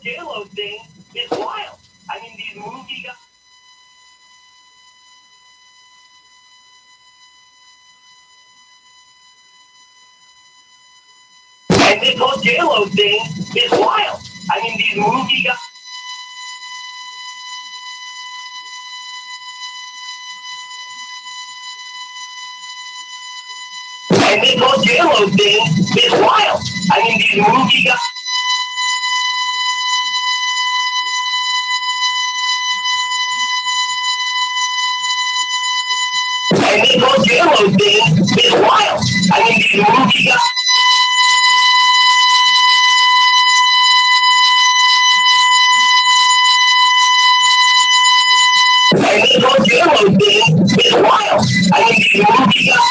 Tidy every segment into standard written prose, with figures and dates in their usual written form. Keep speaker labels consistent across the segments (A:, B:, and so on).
A: J-Lo thing is wild. I mean, these movie guys. And this whole J-Lo thing is wild. I mean, these movie guys. And this whole J-Lo thing is wild. I mean, these movie guys. And this whole J-Lo thing is wild. I mean, these movie guys. And this whole J-Lo thing is wild. I mean, these movie guys.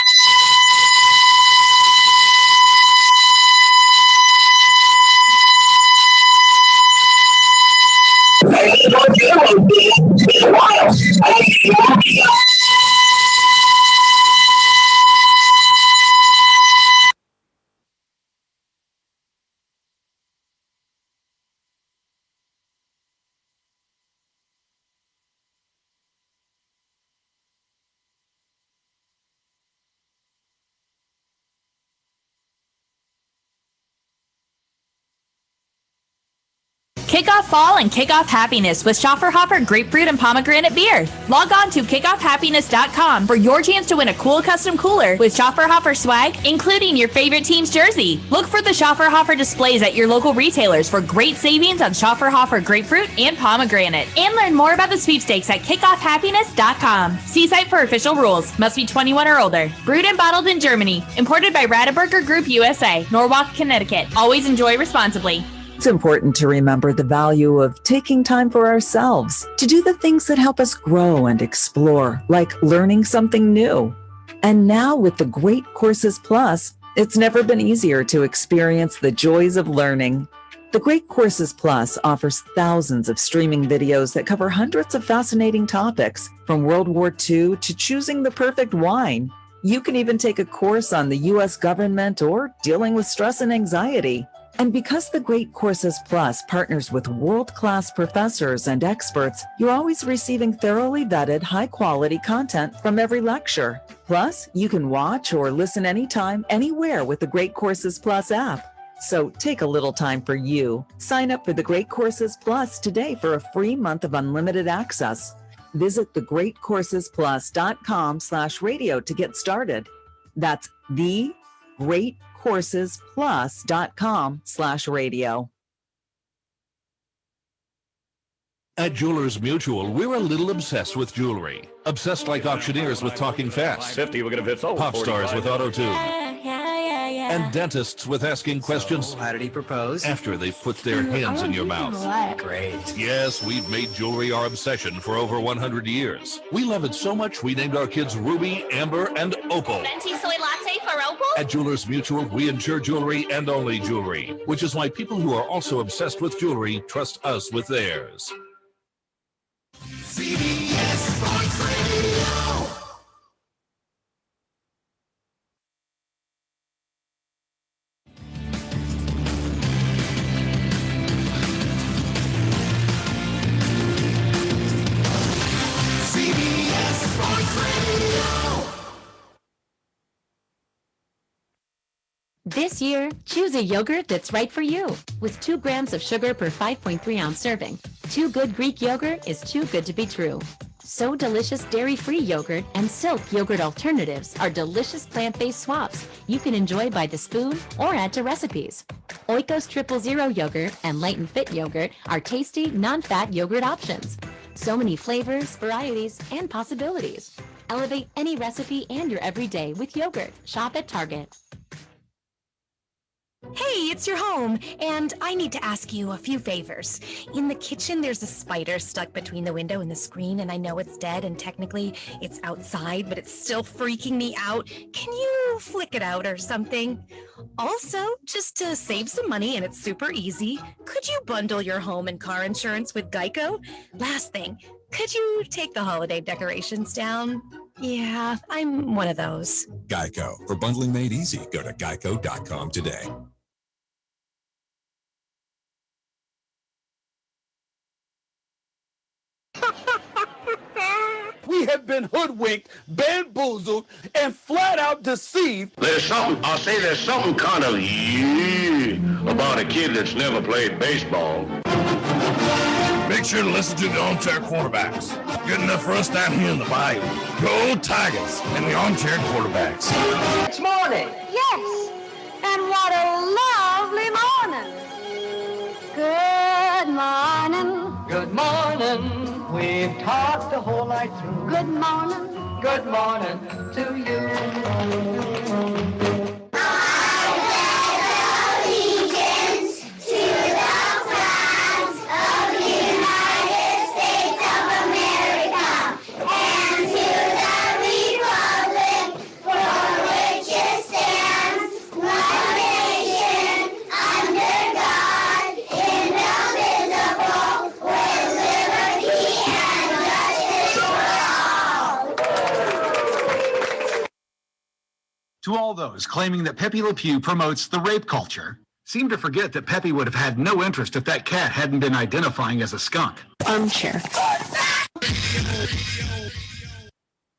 A: And this whole J-Lo thing is wild. I mean, these movie guys.
B: Kick off fall and kick off happiness with Schafferhofer Grapefruit and Pomegranate Beer. Log on to kickoffhappiness.com for your chance to win a cool custom cooler with Schafferhofer swag, including your favorite team's jersey. Look for the Schafferhofer displays at your local retailers for great savings on Schafferhofer Grapefruit and Pomegranate. And learn more about the sweepstakes at kickoffhappiness.com. See site for official rules. Must be 21 or older. Brewed and bottled in Germany. Imported by Radeberger Group USA, Norwalk, Connecticut. Always enjoy responsibly.
C: It's important to remember the value of taking time for ourselves to do the things that help us grow and explore, like learning something new. And now with the Great Courses Plus, it's never been easier to experience the joys of learning. The Great Courses Plus offers thousands of streaming videos that cover hundreds of fascinating topics, from World War II to choosing the perfect wine. You can even take a course on the U.S. government or dealing with stress and anxiety. And because the Great Courses Plus partners with world-class professors and experts, you're always receiving thoroughly vetted, high-quality content from every lecture. Plus, you can watch or listen anytime, anywhere with the Great Courses Plus app. So take a little time for you. Sign up for the Great Courses Plus today for a free month of unlimited access. Visit thegreatcoursesplus.com/radio to get started. That's thegreatcoursesplus.com/radio.
D: At Jewelers Mutual, we're a little obsessed with jewelry. Obsessed like auctioneers with talking fast.
E: 50, we're going to fit so.
D: Pop stars with auto-tune. And dentists with asking questions.
F: How did he propose?
D: After they've put their hands in your mouth.
F: Great.
D: Yes, we've made jewelry our obsession for over 100 years. We love it so much, we named our kids Ruby, Amber, and Opal.
B: Venti soy latte for Opal?
D: At Jewelers Mutual, we insure jewelry and only jewelry, which is why people who are also obsessed with jewelry trust us with theirs.
G: CBS Sports Radio.
H: This year, choose a yogurt that's right for you. With 2 grams of sugar per 5.3-ounce serving, Too Good Greek yogurt is too good to be true. So Delicious dairy-free yogurt and Silk yogurt alternatives are delicious plant-based swaps you can enjoy by the spoon or add to recipes. Oikos 000 yogurt and Light and Fit yogurt are tasty, non-fat yogurt options. So many flavors, varieties, and possibilities. Elevate any recipe and your everyday with yogurt. Shop at Target.
I: Hey, it's your home, and I need to ask you a few favors. In the kitchen, there's a spider stuck between the window and the screen, and I know it's dead, and technically it's outside, but it's still freaking me out. Can you flick it out or something? Also, just to save some money, and it's super easy, could you bundle your home and car insurance with Geico? Last thing, could you take the holiday decorations down? Yeah, I'm one of those.
J: Geico. For bundling made easy, go to geico.com today.
E: we have been hoodwinked, bamboozled, and flat out deceived.
F: There's something kind of about a kid that's never played baseball.
D: Make sure to listen to the Armchair Quarterbacks. Good enough for us down here in the bayou. Go Tigers and the Armchair Quarterbacks.
K: It's morning.
L: Yes, and what a lovely morning. Good morning.
K: Good morning. We've talked the whole night through.
L: Good morning.
K: Good morning to you.
M: To all those claiming that Pepe Le Pew promotes the rape culture, seem to forget that Pepe would have had no interest if that cat hadn't been identifying as a skunk.
N: Armchair.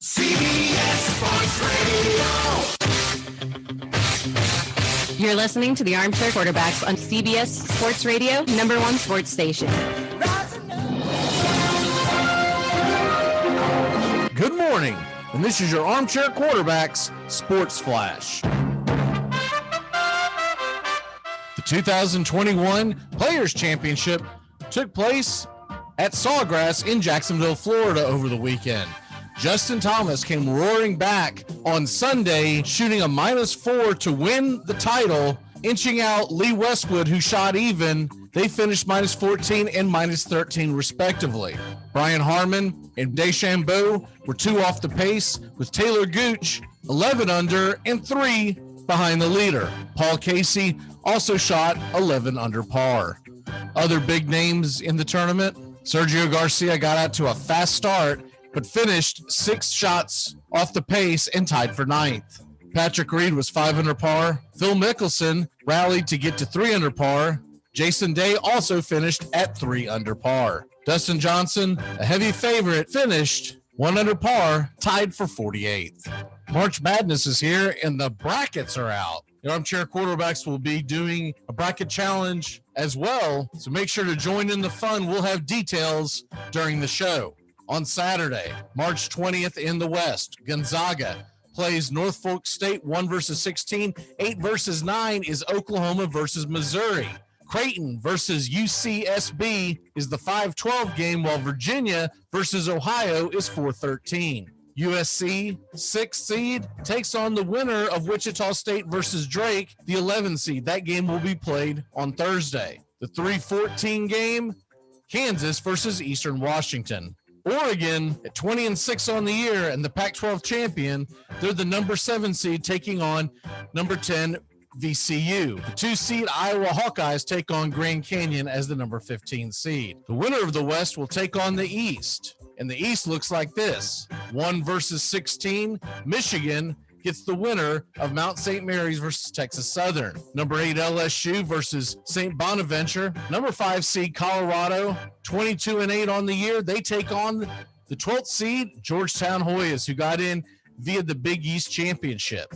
G: CBS Sports Radio.
H: You're listening to the Armchair Quarterbacks on CBS Sports Radio, #1 sports station.
O: Good morning, and this is your Armchair Quarterbacks Sports Flash. The 2021 Players Championship took place at Sawgrass in Jacksonville, Florida over the weekend. Justin Thomas came roaring back on Sunday, shooting a -4 to win the title, inching out Lee Westwood, who shot even. They finished -14 and -13 respectively. Brian Harmon and DeChambeau were 2 off the pace, with Taylor Gooch 11 under and 3 behind the leader. Paul Casey also shot 11 under par. Other big names in the tournament: Sergio Garcia got out to a fast start, but finished 6 shots off the pace and tied for 9th. Patrick Reed was 5 under par. Phil Mickelson rallied to get to 3 under par. Jason Day also finished at 3 under par. Dustin Johnson, a heavy favorite, finished 1 under par, tied for 48th. March Madness is here and the brackets are out. The Armchair Quarterbacks will be doing a bracket challenge as well, so make sure to join in the fun. We'll have details during the show. On Saturday, March 20th in the West, Gonzaga plays Norfolk State 1 versus 16. 8 versus 9 is Oklahoma versus Missouri. Creighton versus UCSB is the 5-12 game, while Virginia versus Ohio is 4-13. USC, 6th seed, takes on the winner of Wichita State versus Drake, the 11th seed. That game will be played on Thursday. The 3-14 game, Kansas versus Eastern Washington. Oregon at 20-6 on the year and the Pac-12 champion. They're the number 7 seed taking on number 10 VCU. The 2 seed Iowa Hawkeyes take on Grand Canyon as the number 15 seed. The winner of the West will take on the East. And the East looks like this: 1 versus 16. Michigan gets the winner of Mount St. Mary's versus Texas Southern. Number 8 LSU versus St. Bonaventure. Number 5 seed Colorado, 22-8 on the year. They take on the 12th seed Georgetown Hoyas, who got in via the Big East Championship.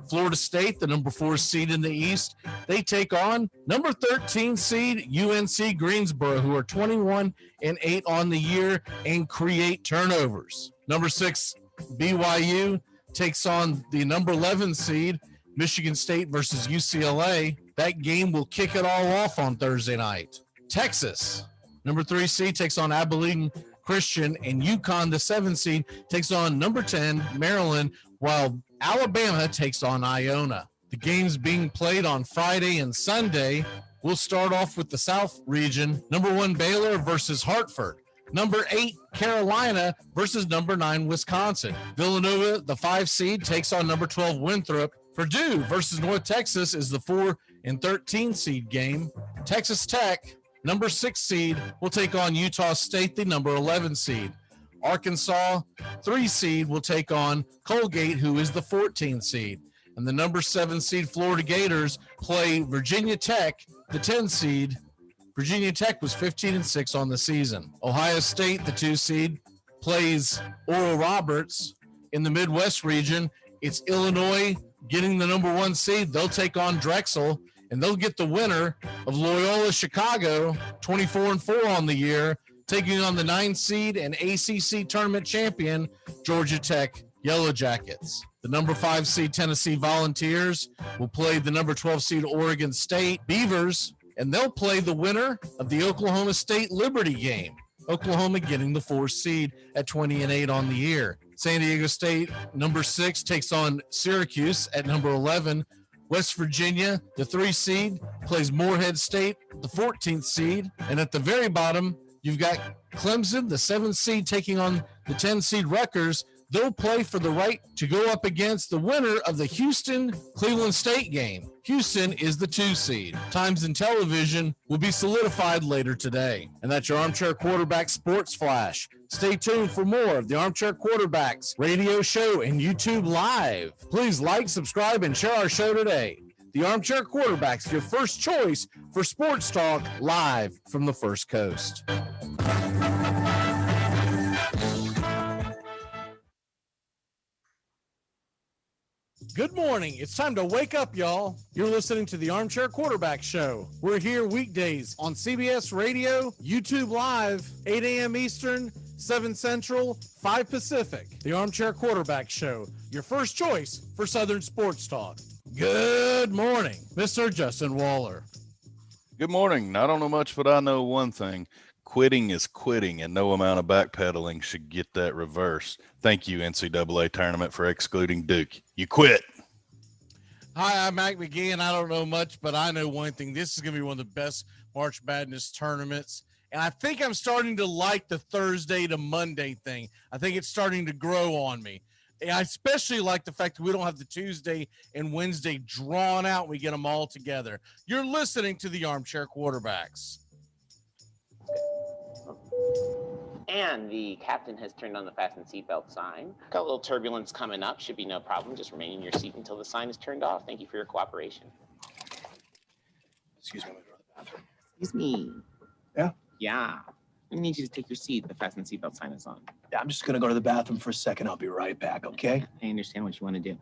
O: Florida State, the number 4 seed in the East, they take on number 13 seed UNC Greensboro, who are 21-8 on the year and create turnovers. Number 6 BYU takes on the number 11 seed Michigan State versus UCLA. That game will kick it all off on Thursday night. Texas, number 3 seed, takes on Abilene Christian, and UConn, the 7 seed, takes on number 10 Maryland, while Alabama takes on Iona. The games being played on Friday and Sunday. We'll start off with the South region. Number 1 Baylor versus Hartford. Number 8 Carolina versus number 9 Wisconsin. Villanova, the 5 seed, takes on number 12 Winthrop. Purdue versus North Texas is the 4 and 13 seed game. Texas Tech, number 6 seed, will take on Utah State, the number 11 seed. Arkansas, 3 seed, will take on Colgate, who is the 14 seed. And the number 7 seed Florida Gators play Virginia Tech, the 10 seed. Virginia Tech was 15-6 on the season. Ohio State, the 2 seed, plays Oral Roberts. In the Midwest region, it's Illinois getting the number 1 seed. They'll take on Drexel, and they'll get the winner of Loyola Chicago, 24-4 on the year, taking on the 9 seed and ACC tournament champion, Georgia Tech Yellow Jackets. The number 5 seed Tennessee Volunteers will play the number 12 seed Oregon State Beavers, and they'll play the winner of the Oklahoma State Liberty game. Oklahoma getting the 4 seed at 20-8 on the year. San Diego State, number 6, takes on Syracuse at number 11. West Virginia, the 3 seed, plays Morehead State, the 14th seed. And at the very bottom, you've got Clemson, the 7th seed, taking on the 10 seed Rutgers. They'll play for the right to go up against the winner of the Houston-Cleveland State game. Houston is the 2 seed. Times in television will be solidified later today. And that's your Armchair Quarterback Sports Flash. Stay tuned for more of the Armchair Quarterbacks radio show and YouTube Live. Please like, subscribe, and share our show today. The Armchair Quarterbacks, your first choice for sports talk live from the First Coast. Good morning. It's time to wake up, y'all. You're listening to the Armchair Quarterback Show. We're here weekdays on CBS Radio, YouTube Live, 8 a.m. Eastern, 7 Central, 5 Pacific. The Armchair Quarterback Show, your first choice for Southern sports talk. Good morning, Mr. Justin Waller.
N: Good morning. I don't know much, but I know one thing. Quitting is quitting, and no amount of backpedaling should get that reversed. Thank you, NCAA tournament, for excluding Duke. You quit.
O: Hi, I'm Mac McGee, and I don't know much, but I know one thing. This is going to be one of the best March Madness tournaments, and I think I'm starting to like the Thursday to Monday thing. I think it's starting to grow on me. I especially like the fact that we don't have the Tuesday and Wednesday drawn out. We get them all together. You're listening to the Armchair Quarterbacks.
P: And the captain has turned on the fasten seatbelt sign. Got a little turbulence coming up. Should be no problem. Just remain in your seat until the sign is turned off. Thank you for your cooperation.
Q: Excuse me, I'm going to go to the bathroom.
P: Excuse me.
Q: Yeah?
P: Yeah. I need you to take your seat. The fasten seatbelt sign is on.
Q: Yeah, I'm just going to go to the bathroom for a second. I'll be right back, okay?
P: I understand what you want to do.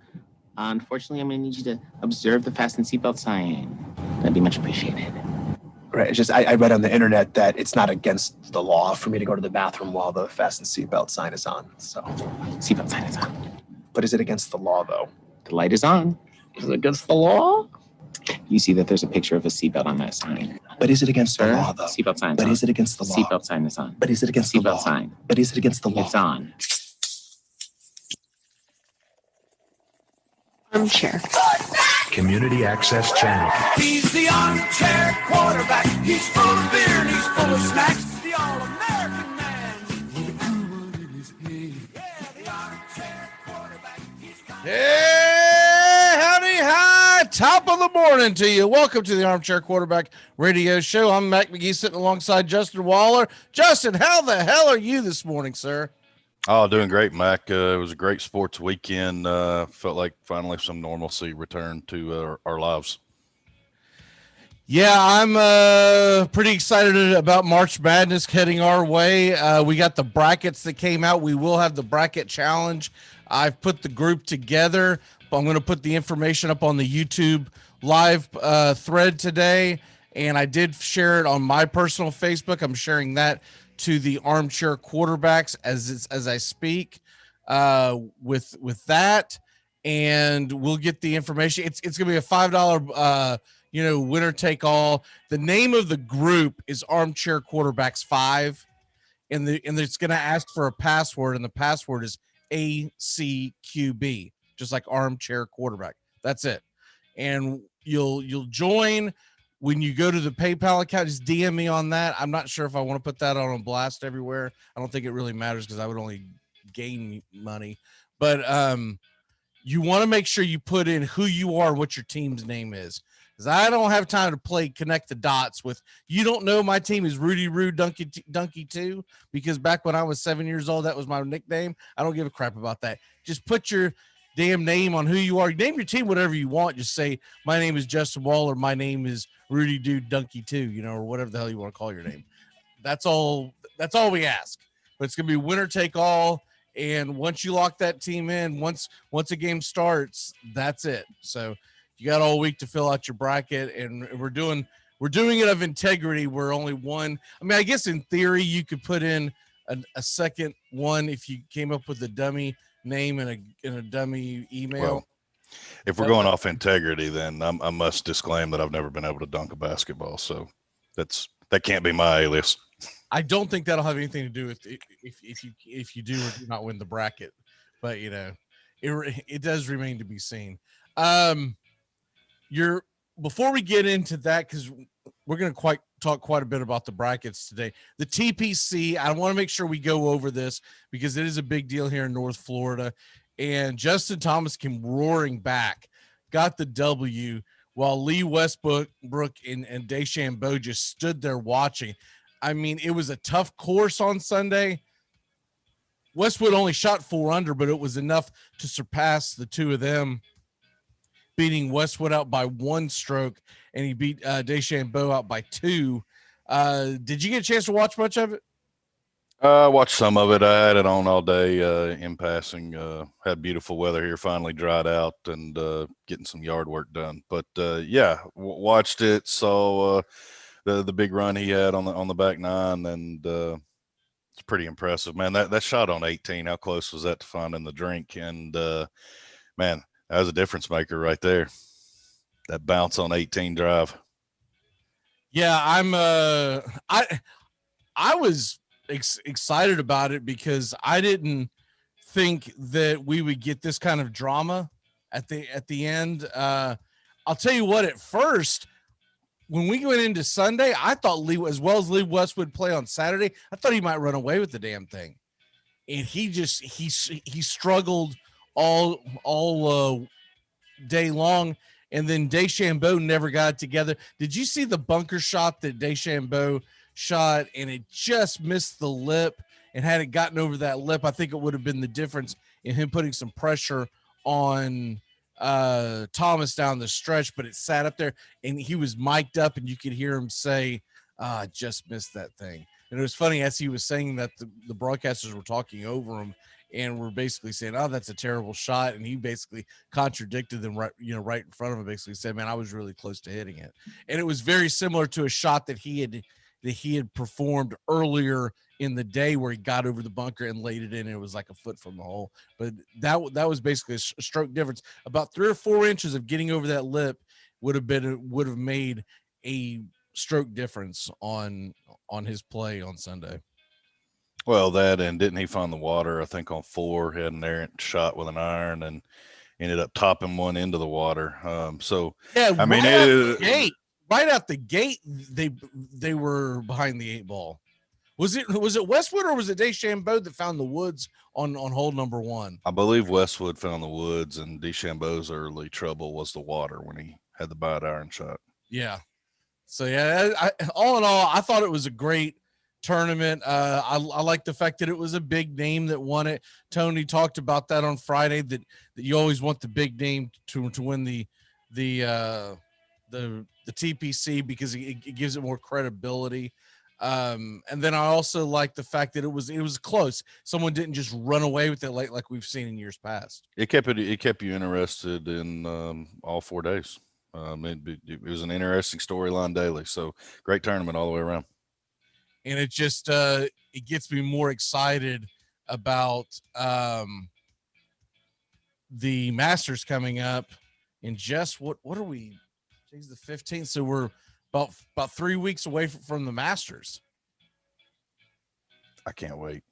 P: Unfortunately, I'm going to need you to observe the fasten seatbelt sign. That'd be much appreciated.
Q: Right, it's just I read on the internet that it's not against the law for me to go to the bathroom while the fasten seatbelt sign is on, so.
P: Seatbelt sign is on.
Q: But is it against the law, though?
P: The light is on.
Q: Is it against the law?
P: You see that there's a picture of a seatbelt on that sign.
Q: But is it against the law, though?
P: Seatbelt sign.
Q: But is it against the law?
P: Seatbelt sign is on.
Q: But is it against the law?
P: Seatbelt sign.
Q: But is it against the law?
P: It's on.
R: Armchair.
S: Community Access Channel.
T: He's the armchair quarterback. He's full of beer and he's full of snacks. The all-American man with a cool in his head. Yeah, the armchair quarterback.
O: Hey, howdy, hi. Top of the morning to you. Welcome to the Armchair Quarterback Radio Show. I'm Mac McGee sitting alongside Justin Waller. Justin, how the hell are you this morning, sir?
N: Oh, doing great, Mac. It was a great sports weekend. Felt like finally some normalcy returned to our lives.
O: Yeah, I'm pretty excited about March Madness heading our way. We got the brackets that came out. We will have the bracket challenge. I've put the group together. I'm going to put the information up on the YouTube live thread today, and I did share it on my personal Facebook. I'm sharing that to the Armchair Quarterbacks as I speak with that, and we'll get the information. It's going to be a $5 winner take all. The name of the group is Armchair Quarterbacks 5, and it's going to ask for a password, and the password is ACQB, just like Armchair Quarterback. That's it. And you'll join. When you go to the PayPal account, just DM me on that. I'm not sure if I want to put that on a blast everywhere. I don't think it really matters because I would only gain money. But you want to make sure you put in who you are, what your team's name is. Because I don't have time to connect the dots with, you don't know my team is Rudy Roo Donkey 2, because back when I was 7 years old, that was my nickname. I don't give a crap about that. Just put your damn name on who you are. Name your team whatever you want. Just say, my name is Justin Waller. My name is Rudy Dude Donkey 2, or whatever the hell you want to call your name. That's all we ask. but it's going to be winner take all. And once you lock that team in, once a game starts, that's it. So you got all week to fill out your bracket, and we're doing it of integrity. We're only one. I mean, I guess in theory you could put in a second one if you came up with a dummy name and a dummy email.
N: Well, if we're going off integrity, then I must disclaim that I've never been able to dunk a basketball. So that can't be my alias.
O: I don't think that'll have anything to do with if you do or do not win the bracket, but it does remain to be seen. Before we get into that, because we're going to talk quite a bit about the brackets today. The TPC, I want to make sure we go over this because it is a big deal here in North Florida. And Justin Thomas came roaring back, got the W, while Lee Westbrook and DeChambeau just stood there watching. I mean, it was a tough course on Sunday. Westwood only shot 4 under, but it was enough to surpass the two of them, beating Westwood out by 1 stroke, and he beat DeChambeau out by 2. Did you get a chance to watch much of it?
N: I watched some of it. I had it on all day in passing. Had beautiful weather here, finally dried out, and getting some yard work done. But watched it, saw the big run he had on the back nine, and it's pretty impressive, man. That shot on 18, how close was that to finding the drink? And man, that was a difference maker right there. That bounce on 18 drive.
O: Yeah, I was excited about it because I didn't think that we would get this kind of drama at the end. I'll tell you what, at first, when we went into Sunday, I thought as well as Lee Westwood play on Saturday, I thought he might run away with the damn thing. And he struggled all day long. And then DeChambeau never got it together. Did you see the bunker shot that DeChambeau shot, and it just missed the lip? And had it gotten over that lip, I think it would have been the difference in him putting some pressure on Thomas down the stretch, but it sat up there, and he was mic'd up, and you could hear him say, I just missed that thing. And it was funny, as he was saying that, the broadcasters were talking over him and were basically saying, oh, that's a terrible shot. And he basically contradicted them right in front of him, basically said, man, I was really close to hitting it. And it was very similar to a shot that he had performed earlier in the day where he got over the bunker and laid it in, and it was like a foot from the hole. But that was basically a stroke difference. About 3 or 4 inches of getting over that lip would have made a stroke difference on his play on Sunday.
N: Well, that, and didn't he find the water, I think, on 4, had an errant shot with an iron and ended up topping one into the water.
O: Yeah, I mean, right out the gate, they were behind the 8 ball. Was it Westwood or was it DeChambeau that found the woods on hole number 1?
N: I believe Westwood found the woods, and DeChambeau's early trouble was the water when he had the bad iron shot.
O: Yeah. So yeah, all in all, I thought it was a great tournament. I like the fact that it was a big name that won it. Tony talked about that on Friday, that you always want the big name to win the TPC because it gives it more credibility. And then I also like the fact that it was close. Someone didn't just run away with it like we've seen in years past.
N: It kept you interested in all 4 days. It was an interesting storyline daily. So great tournament all the way around.
O: And it just it gets me more excited about the Masters coming up in just what are we? Today's the 15th, so we're about 3 weeks away from the Masters.
N: I can't wait.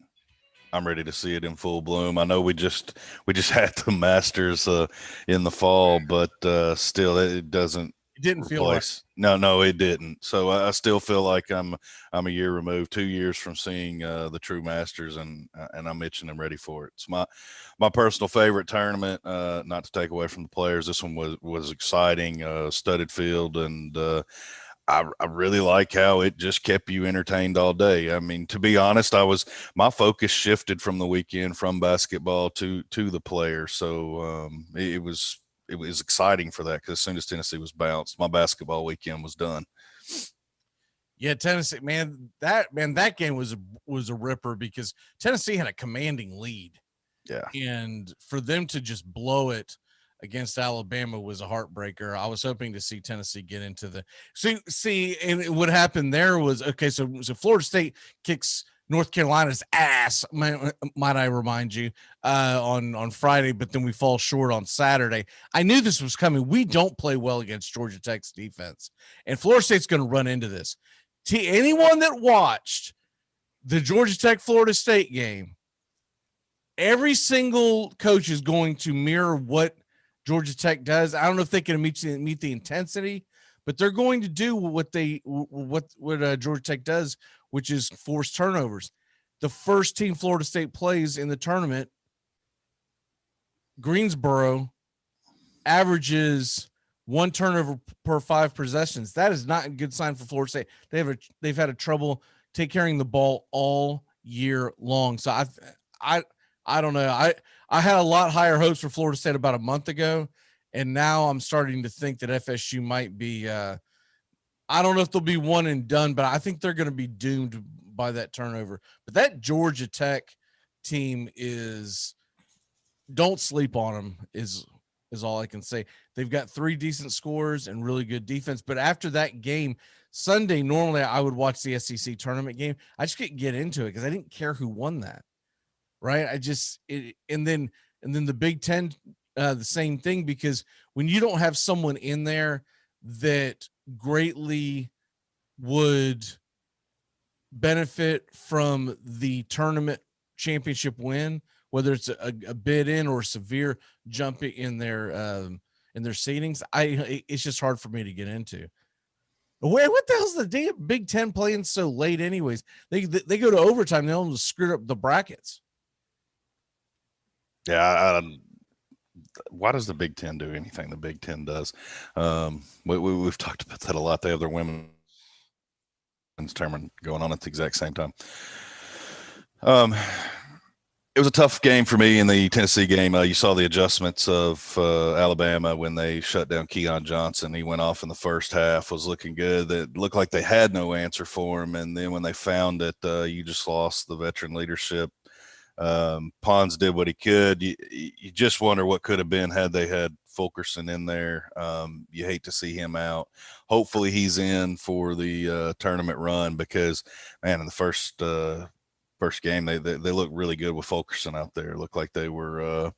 N: I'm ready to see it in full bloom. I know we just had the Masters in the fall, but still it doesn't.
O: It didn't feel like.
N: No, it didn't. So I still feel like I'm a year removed, 2 years from seeing the true Masters, and I'm itching and ready for it. It's my personal favorite tournament. Not to take away from the players, this one was exciting, studded field, and I really like how it just kept you entertained all day. I mean, to be honest, my focus shifted from the weekend from basketball to the players. So it was exciting for that, because as soon as Tennessee was bounced, my basketball weekend was done.
O: Yeah, Tennessee, that game was a ripper because Tennessee had a commanding lead.
N: Yeah.
O: And for them to just blow it against Alabama was a heartbreaker. I was hoping to see Tennessee get into the see, and what happened there was okay. So Florida State kicks North Carolina's ass, might I remind you, on Friday, but then we fall short on Saturday. I knew this was coming. We don't play well against Georgia Tech's defense, and Florida State's going to run into this. Anyone that watched the Georgia Tech Florida State game, every single coach is going to mirror what Georgia Tech does. I don't know if they can meet the intensity, but they're going to do what Georgia Tech does, which is force turnovers. The first team Florida State plays in the tournament, Greensboro, averages 1 turnover per 5 possessions. That is not a good sign for Florida State. They've had a trouble take carrying the ball all year long. So I don't know. I had a lot higher hopes for Florida State about a month ago, and now I'm starting to think that FSU might be. I don't know if they'll be one and done, but I think they're going to be doomed by that turnover. But that Georgia Tech team is. Don't sleep on them. Is all I can say. They've got 3 decent scores and really good defense. But after that game Sunday, normally I would watch the SEC tournament game. I just couldn't get into it because I didn't care who won that. Right. And then the Big Ten, the same thing, because when you don't have someone in there that greatly would benefit from the tournament championship win, whether it's a bid in or severe jump in their seedings, it's just hard for me to get into. What the hell's the damn Big Ten playing so late anyways? They go to overtime. They almost screwed up the brackets.
N: Yeah. Why does the Big Ten do anything the Big Ten does? We've talked about that a lot. They have their women's tournament going on at the exact same time. It was a tough game for me in the Tennessee game. You saw the adjustments of Alabama when they shut down Keon Johnson. He went off in the first half, was looking good. That looked like they had no answer for him. And then when they found that you just lost the veteran leadership, Pons did what he could. You just wonder what could have been had they had Fulkerson in there. You hate to see him out. Hopefully he's in for the tournament run because, man, in the first game, they looked really good with Fulkerson out there. It looked like they were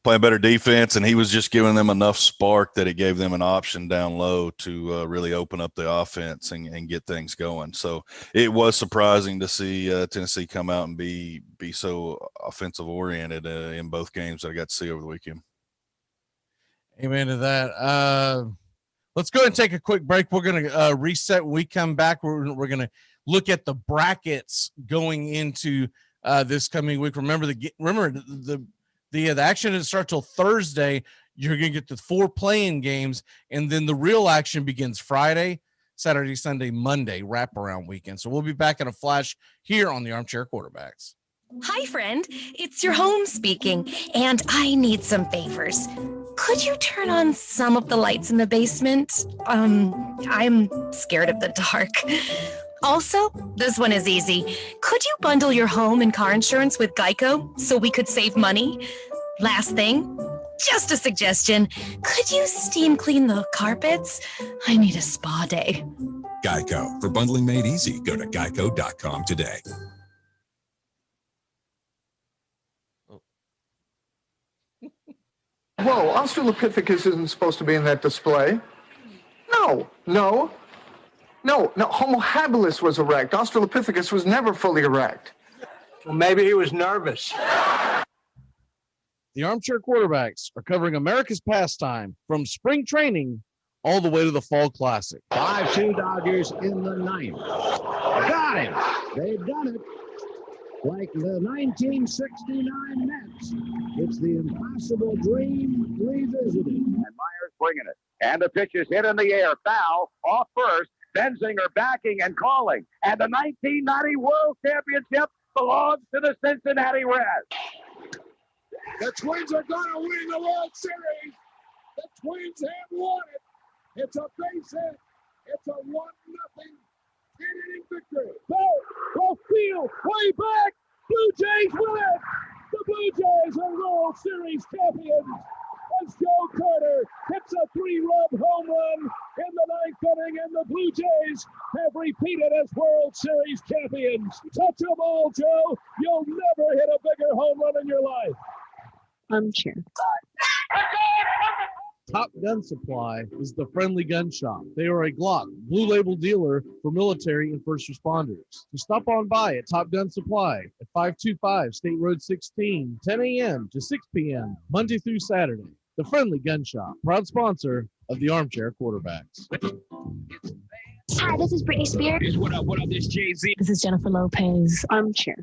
N: playing better defense, and he was just giving them enough spark that it gave them an option down low to really open up the offense and get things going. So it was surprising to see Tennessee come out and be so offensive oriented in both games that I got to see over the weekend.
O: Amen to that. Let's go ahead and take a quick break. We're going to reset. When we come back, we're going to look at the brackets going into this coming week. Remember the action didn't start till Thursday. You're going to get the 4 playing games, and then the real action begins Friday, Saturday, Sunday, Monday, wraparound weekend. So we'll be back in a flash here on the Armchair Quarterbacks.
I: Hi, friend. It's your home speaking, and I need some favors. Could you turn on some of the lights in the basement? I'm scared of the dark. Also, this one is easy. Could you bundle your home and car insurance with Geico so we could save money? Last thing, just a suggestion. Could you steam clean the carpets? I need a spa day.
J: Geico. For bundling made easy, go to geico.com today.
R: Whoa, Australopithecus isn't supposed to be in that display. No. Homo habilis was erect. Australopithecus was never fully erect.
K: Well, maybe he was nervous.
O: The Armchair Quarterbacks are covering America's pastime from spring training all the way to the Fall Classic.
U: 5-2 Dodgers in the ninth. Got him. They've done it. Like the 1969 Mets. It's the impossible dream revisited. And Myers bringing it. And the pitch is hit in the air. Foul off first. Benzinger backing and calling. And the 1990 World Championship belongs to the Cincinnati Reds. The Twins are going to win the World Series. The Twins have won it. It's a base hit. It's a 1-0 inning victory. Ball field, way back. Blue Jays win it. The Blue Jays are World Series champions. As Joe Carter hits a 3-run home run in the 9th inning, and the Blue Jays have repeated as World Series champions. Touch them all, Joe. You'll never hit a bigger home run in your life.
A: Armchair.
O: Top Gun Supply is the friendly gun shop. They are a Glock Blue Label dealer for military and first responders. So stop on by at Top Gun Supply at 525 State Road 16, 10 a.m. to 6 p.m., Monday through Saturday. The Friendly Gun Shop, proud sponsor of the Armchair Quarterbacks.
A: Hi, this is Britney Spears.
U: What up, this Jay-Z.
A: This is Jennifer Lopez. Armchair.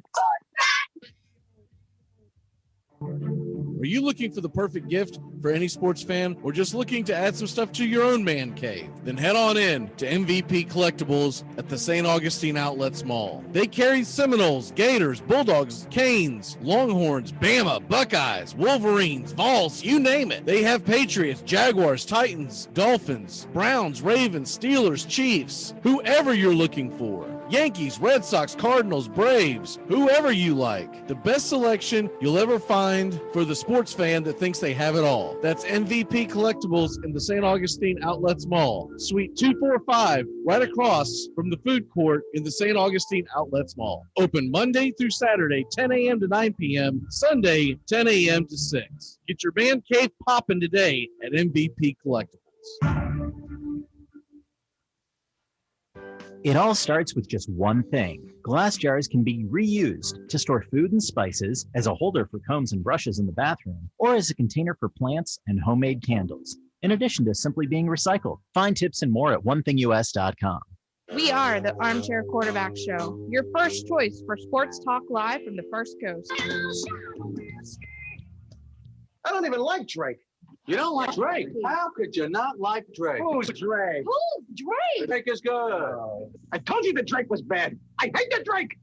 O: Are you looking for the perfect gift for any sports fan, or just looking to add some stuff to your own man cave? Then head on in to MVP Collectibles at the St. Augustine Outlets Mall. They carry Seminoles, Gators, Bulldogs, Canes, Longhorns, Bama, Buckeyes, Wolverines, Vols, you name it. They have Patriots, Jaguars, Titans, Dolphins, Browns, Ravens, Steelers, Chiefs, whoever you're looking for. Yankees, Red Sox, Cardinals, Braves, whoever you like. The best selection you'll ever find for the sports fan that thinks they have it all. That's MVP Collectibles in the St. Augustine Outlets Mall, Suite 245, right across from the food court in the St. Augustine Outlets Mall. Open Monday through Saturday, 10 a.m. to 9 p.m., Sunday, 10 a.m. to 6. Get your man cave popping today at MVP Collectibles.
V: It all starts with just one thing. Glass jars can be reused to store food and spices, as a holder for combs and brushes in the bathroom, or as a container for plants and homemade candles, in addition to simply being recycled. Find tips and more at onethingus.com.
W: We are the Armchair Quarterback Show, your first choice for sports talk live from the First Coast.
U: I don't even like Drake. You don't like Drake? How could you not like Drake? Who's Drake?
W: Who's Drake?
U: Drake is good. I told you that Drake was bad. I hate the Drake.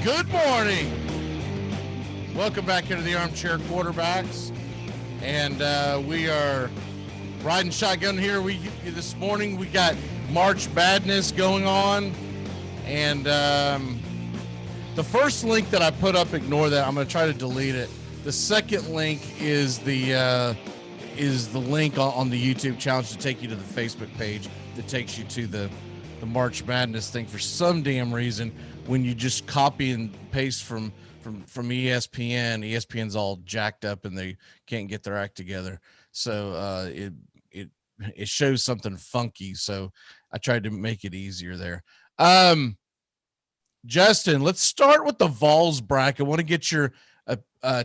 O: Good morning. Welcome back into the Armchair Quarterbacks. And we are riding shotgun here. This morning we got March Madness going on, and the first link that I put up, ignore that. I'm going to try to delete it. The second link is the link on the YouTube challenge to take you to the Facebook page that takes you to the March Madness thing. For some damn reason, when you just copy and paste from ESPN, ESPN's all jacked up and they can't get their act together. So it shows something funky. So I tried to make it easier there. Justin, let's start with the Vols bracket. I want to get your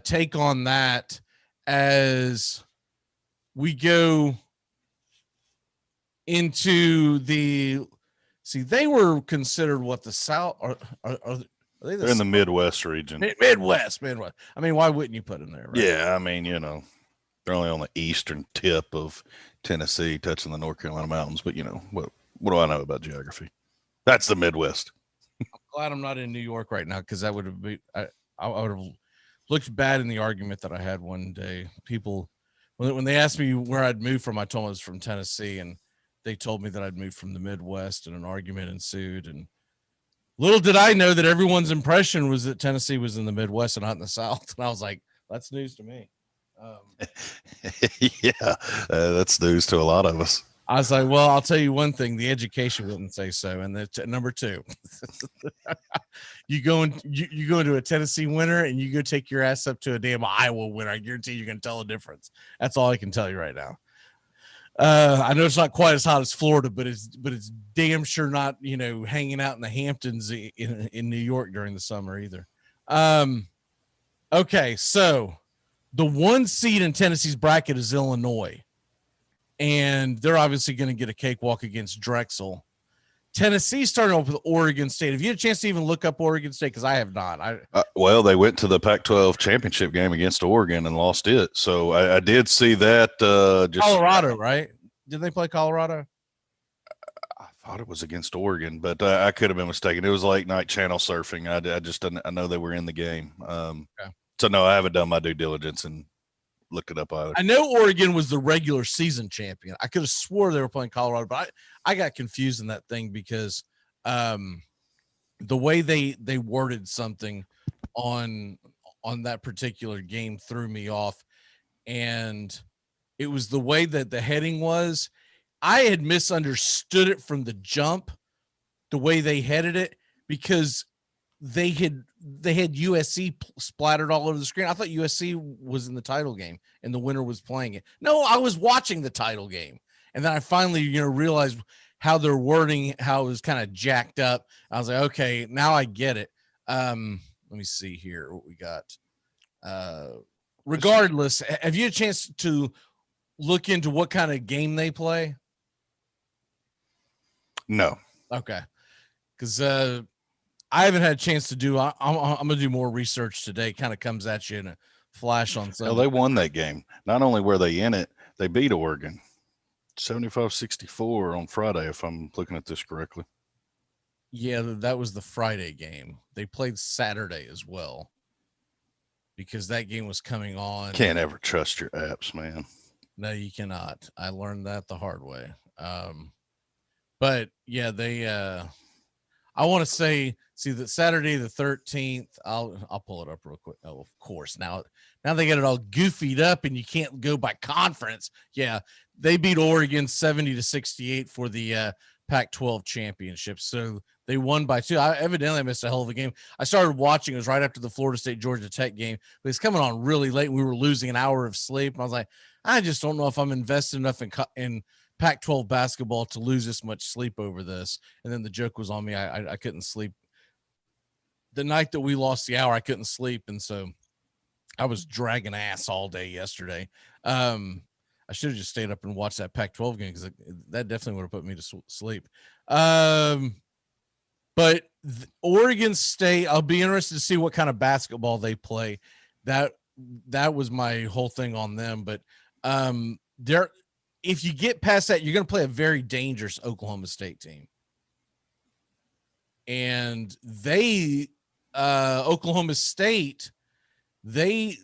O: take on that as we go into they were considered what, the South
N: They're in the Midwest region.
O: Midwest. I mean, why wouldn't you put them there? Right?
N: Yeah, I mean, they're only on the eastern tip of Tennessee, touching the North Carolina mountains. But what do I know about geography? That's the Midwest.
O: I'm glad I'm not in New York right now, because that would have been I would have looked bad in the argument that I had one day. People, when they asked me where I'd moved from, I told them I was from Tennessee, and they told me that I'd moved from the Midwest, and an argument ensued. And little did I know that everyone's impression was that Tennessee was in the Midwest and not in the South. And I was like, that's news to me.
N: Yeah, that's news to a lot of us.
O: I was like, well, I'll tell you one thing. The education wouldn't say so. And number two, you go into a Tennessee winter and you go take your ass up to a damn Iowa winter. I guarantee you're going to tell a difference. That's all I can tell you right now. I know it's not quite as hot as Florida, but it's damn sure not, hanging out in the Hamptons in New York during the summer either. Okay. So the 1 seed in Tennessee's bracket is Illinois, and they're obviously going to get a cakewalk against Drexel. Tennessee starting off with Oregon State. Have you had a chance to even look up Oregon State? Because I have not.
N: Well, they went to the Pac-12 championship game against Oregon and lost it. So I did see that.
O: Colorado, right? Did they play Colorado?
N: thought it was against Oregon, but I could have been mistaken. It was late night channel surfing. I just didn't, I know they were in the game. So no, I haven't done my due diligence and looked it up either.
O: I know Oregon was the regular season champion. I could have swore they were playing Colorado, but I got confused in that thing because the way they worded something on that particular game threw me off, and it was the way that the heading was. I had misunderstood it from the jump, the way they headed it, because they had USC splattered all over the screen. I thought USC was in the title game and the winner was playing it. No, I was watching the title game. And then I finally, realized how they're wording, how it was kind of jacked up. I was like, okay, now I get it. Let me see here what we got. Regardless, have you had a chance to look into what kind of game they play?
N: No.
O: Okay. Because I haven't had a chance to do. I'm going to do more research today. Kind of comes at you in a flash on Sunday.
N: Well, they won that game. Not only were they in it, they beat Oregon 75-64 on Friday, if I'm looking at this correctly.
O: Yeah, that was the Friday game. They played Saturday as well because that game was coming on.
N: Can't ever trust your apps, man.
O: No, you cannot. I learned that the hard way. But yeah, they I want to see that Saturday the 13th. I'll pull it up real quick. Oh, of course. Now they get it all goofied up and you can't go by conference. Yeah, they beat Oregon 70-68 for the Pac-12 championship. So they won by 2. I evidently missed a hell of a game. I started watching. It was right after the Florida State Georgia Tech game, but it's coming on really late. We were losing an hour of sleep. I was like, I just don't know if I'm invested enough in Pac-12 basketball to lose this much sleep over this. And then the joke was on me. I couldn't sleep. The night that we lost the hour, I couldn't sleep. And so I was dragging ass all day yesterday. I should have just stayed up and watched that Pac-12 game because that definitely would have put me to sleep. But Oregon State, I'll be interested to see what kind of basketball they play. That was my whole thing on them. But if you get past that, you're going to play a very dangerous Oklahoma State team. And Oklahoma State, geez,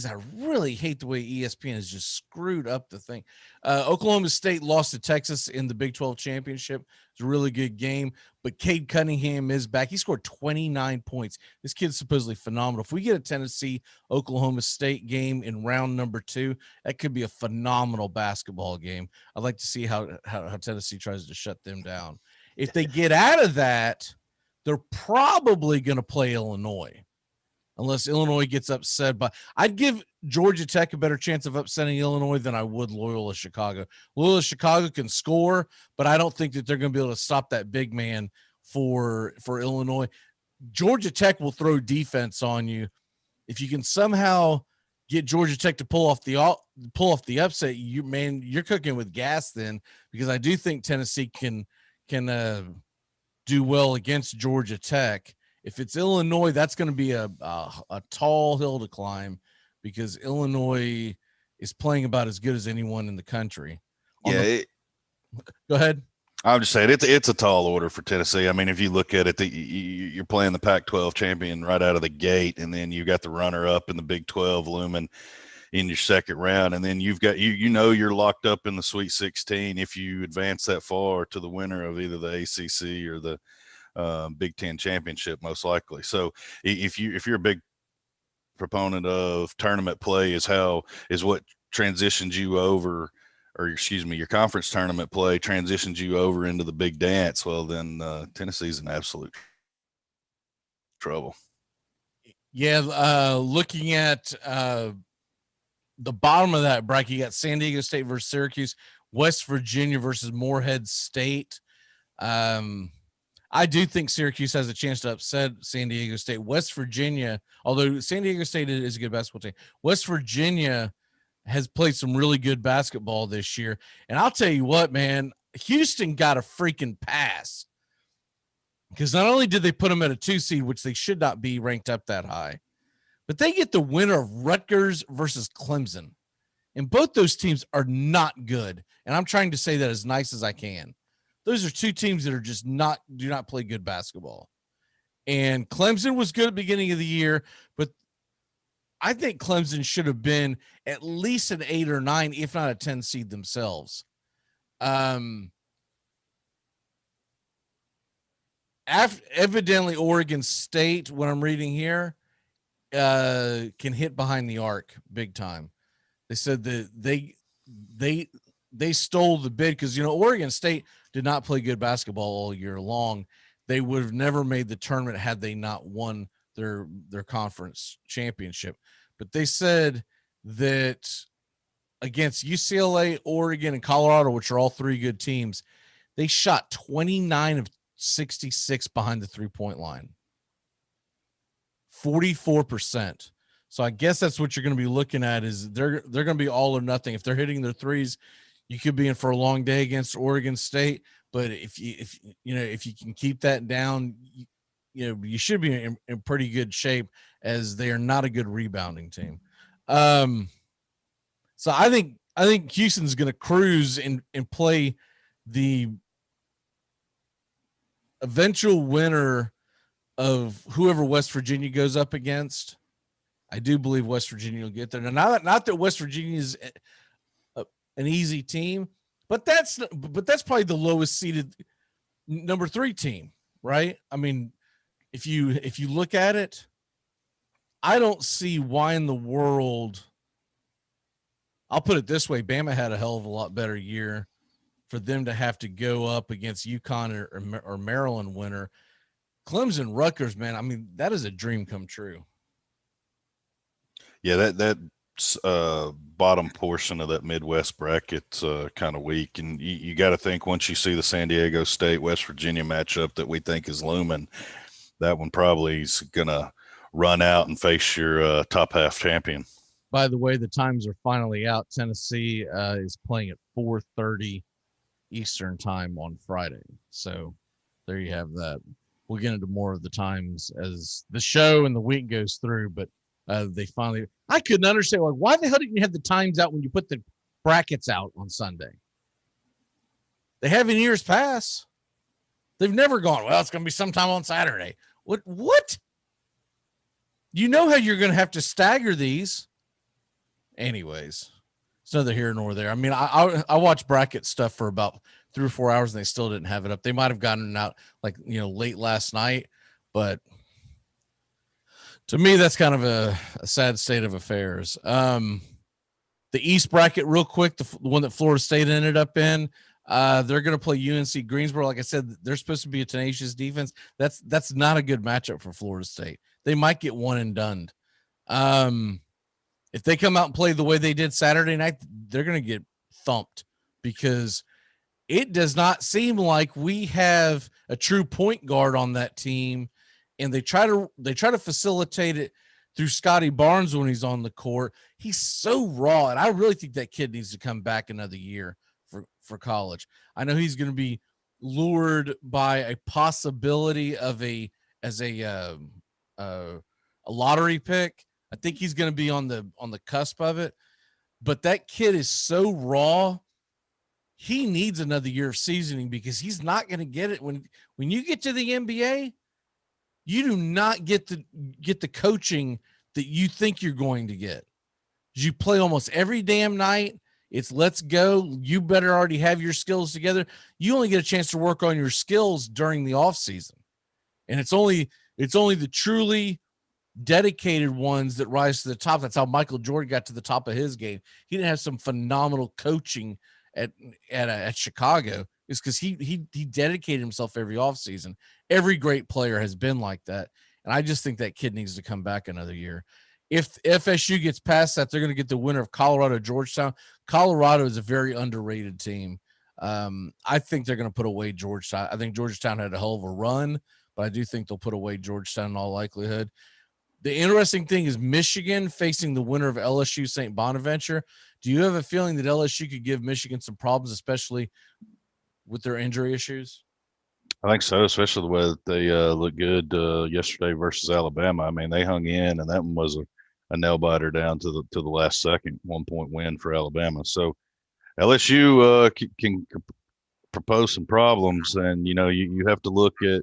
O: I really hate the way ESPN has just screwed up the thing. Oklahoma State lost to Texas in the Big 12 championship. It's a really good game, but Cade Cunningham is back. He scored 29 points. This kid's supposedly phenomenal. If we get a Tennessee-Oklahoma State game in round number 2, that could be a phenomenal basketball game. I'd like to see how Tennessee tries to shut them down. If they get out of that, they're probably going to play Illinois. Unless Illinois gets upset. But I'd give Georgia Tech a better chance of upsetting Illinois than I would Loyola Chicago. Loyola Chicago can score, but I don't think that they're going to be able to stop that big man for Illinois. Georgia Tech will throw defense on you. If you can somehow get Georgia Tech to pull off the upset, you're cooking with gas then, because I do think Tennessee can do well against Georgia Tech. If it's Illinois, that's going to be a tall hill to climb, because Illinois is playing about as good as anyone in the country.
N: Yeah.
O: Go ahead.
N: I'm just saying it's a tall order for Tennessee. I mean, if you look at it, you're playing the Pac-12 champion right out of the gate, and then you got the runner-up in the Big 12 looming in your second round, and then you've got you're locked up in the Sweet 16 if you advance that far to the winner of either the ACC or the Big Ten championship, most likely. So if you're a big proponent of tournament play is what transitions you over, or excuse me, your conference tournament play transitions you over into the big dance, well then Tennessee's in absolute trouble.
O: Yeah, looking at the bottom of that bracket, you got San Diego State versus Syracuse, West Virginia versus Morehead State. I do think Syracuse has a chance to upset San Diego State. West Virginia, although San Diego State is a good basketball team, West Virginia has played some really good basketball this year. And I'll tell you what, man, Houston got a freaking pass, because not only did they put them at a 2 seed, which they should not be ranked up that high, but they get the winner of Rutgers versus Clemson. And both those teams are not good. And I'm trying to say that as nice as I can. Those are two teams that are just do not play good basketball. And Clemson was good at the beginning of the year, but I think Clemson should have been at least an 8 or 9, if not a 10 seed themselves. Evidently, Oregon State, what I'm reading here, can hit behind the arc big time. They said that they stole the bid because, Oregon State did not play good basketball all year long. They would have never made the tournament had they not won their conference championship. But they said that against UCLA, Oregon, and Colorado, which are all three good teams, they shot 29 of 66 behind the three-point line. 44%. So I guess that's what you're going to be looking at is they're going to be all or nothing. If they're hitting their threes, you could be in for a long day against Oregon State. But if you can keep that down, you should be in pretty good shape as they are not a good rebounding team. So I think Houston's going to cruise and play the eventual winner of whoever West Virginia goes up against. I do believe West Virginia will get there. Now, not that West Virginia is an easy team, but that's probably the lowest seeded number 3 team, right? I mean, if you look at it, I don't see why in the world. I'll put it this way: Bama had a hell of a lot better year. For them to have to go up against UConn or Maryland winner, Clemson, Rutgers, man. I mean, that is a dream come true.
N: Yeah, that bottom portion of that Midwest bracket's kind of weak, and you got to think once you see the San Diego State West Virginia matchup that we think is looming, that one probably is gonna run out and face your top half champion.
O: By the way, the times are finally out. Tennessee is playing at 4:30 Eastern time on Friday. So there you have that. We'll get into more of the times as the show and the week goes through, but they finally, I couldn't understand, like, why the hell didn't you have the times out when you put the brackets out on Sunday? They have in years past. They've never gone, well, it's going to be sometime on Saturday. What? You know how you're going to have to stagger these. Anyways, it's neither here nor there. I mean, I watched bracket stuff for about 3 or 4 hours and they still didn't have it up. They might have gotten it out late last night, but to me, that's kind of a sad state of affairs. The East bracket real quick, the one that Florida State ended up in, they're going to play UNC Greensboro. Like I said, they're supposed to be a tenacious defense. That's not a good matchup for Florida State. They might get one and done. If they come out and play the way they did Saturday night, they're going to get thumped because it does not seem like we have a true point guard on that team. And they try to facilitate it through Scotty Barnes when he's on the court. He's so raw, and I really think that kid needs to come back another year for college. I know he's going to be lured by a possibility of a lottery pick. I think he's going to be on the cusp of it, but that kid is so raw. He needs another year of seasoning because he's not going to get it when you get to the NBA. You do not get the coaching that you think you're going to get. You play almost every damn night. It's let's go. You better already have your skills together. You only get a chance to work on your skills during the off season. And it's only the truly dedicated ones that rise to the top. That's how Michael Jordan got to the top of his game. He didn't have some phenomenal coaching at Chicago. It's because he dedicated himself every offseason. Every great player has been like that. And I just think that kid needs to come back another year. If FSU gets past that, they're going to get the winner of Colorado, Georgetown. Colorado is a very underrated team. I think they're going to put away Georgetown. I think Georgetown had a hell of a run, but I do think they'll put away Georgetown in all likelihood. The interesting thing is Michigan facing the winner of LSU St. Bonaventure. Do you have a feeling that LSU could give Michigan some problems, especially with their injury issues?
N: I think so, especially the way that they looked good yesterday versus Alabama. I mean, they hung in, and that one was nail biter down to the last second, 1-point win for Alabama. So LSU can propose some problems, and you have to look at,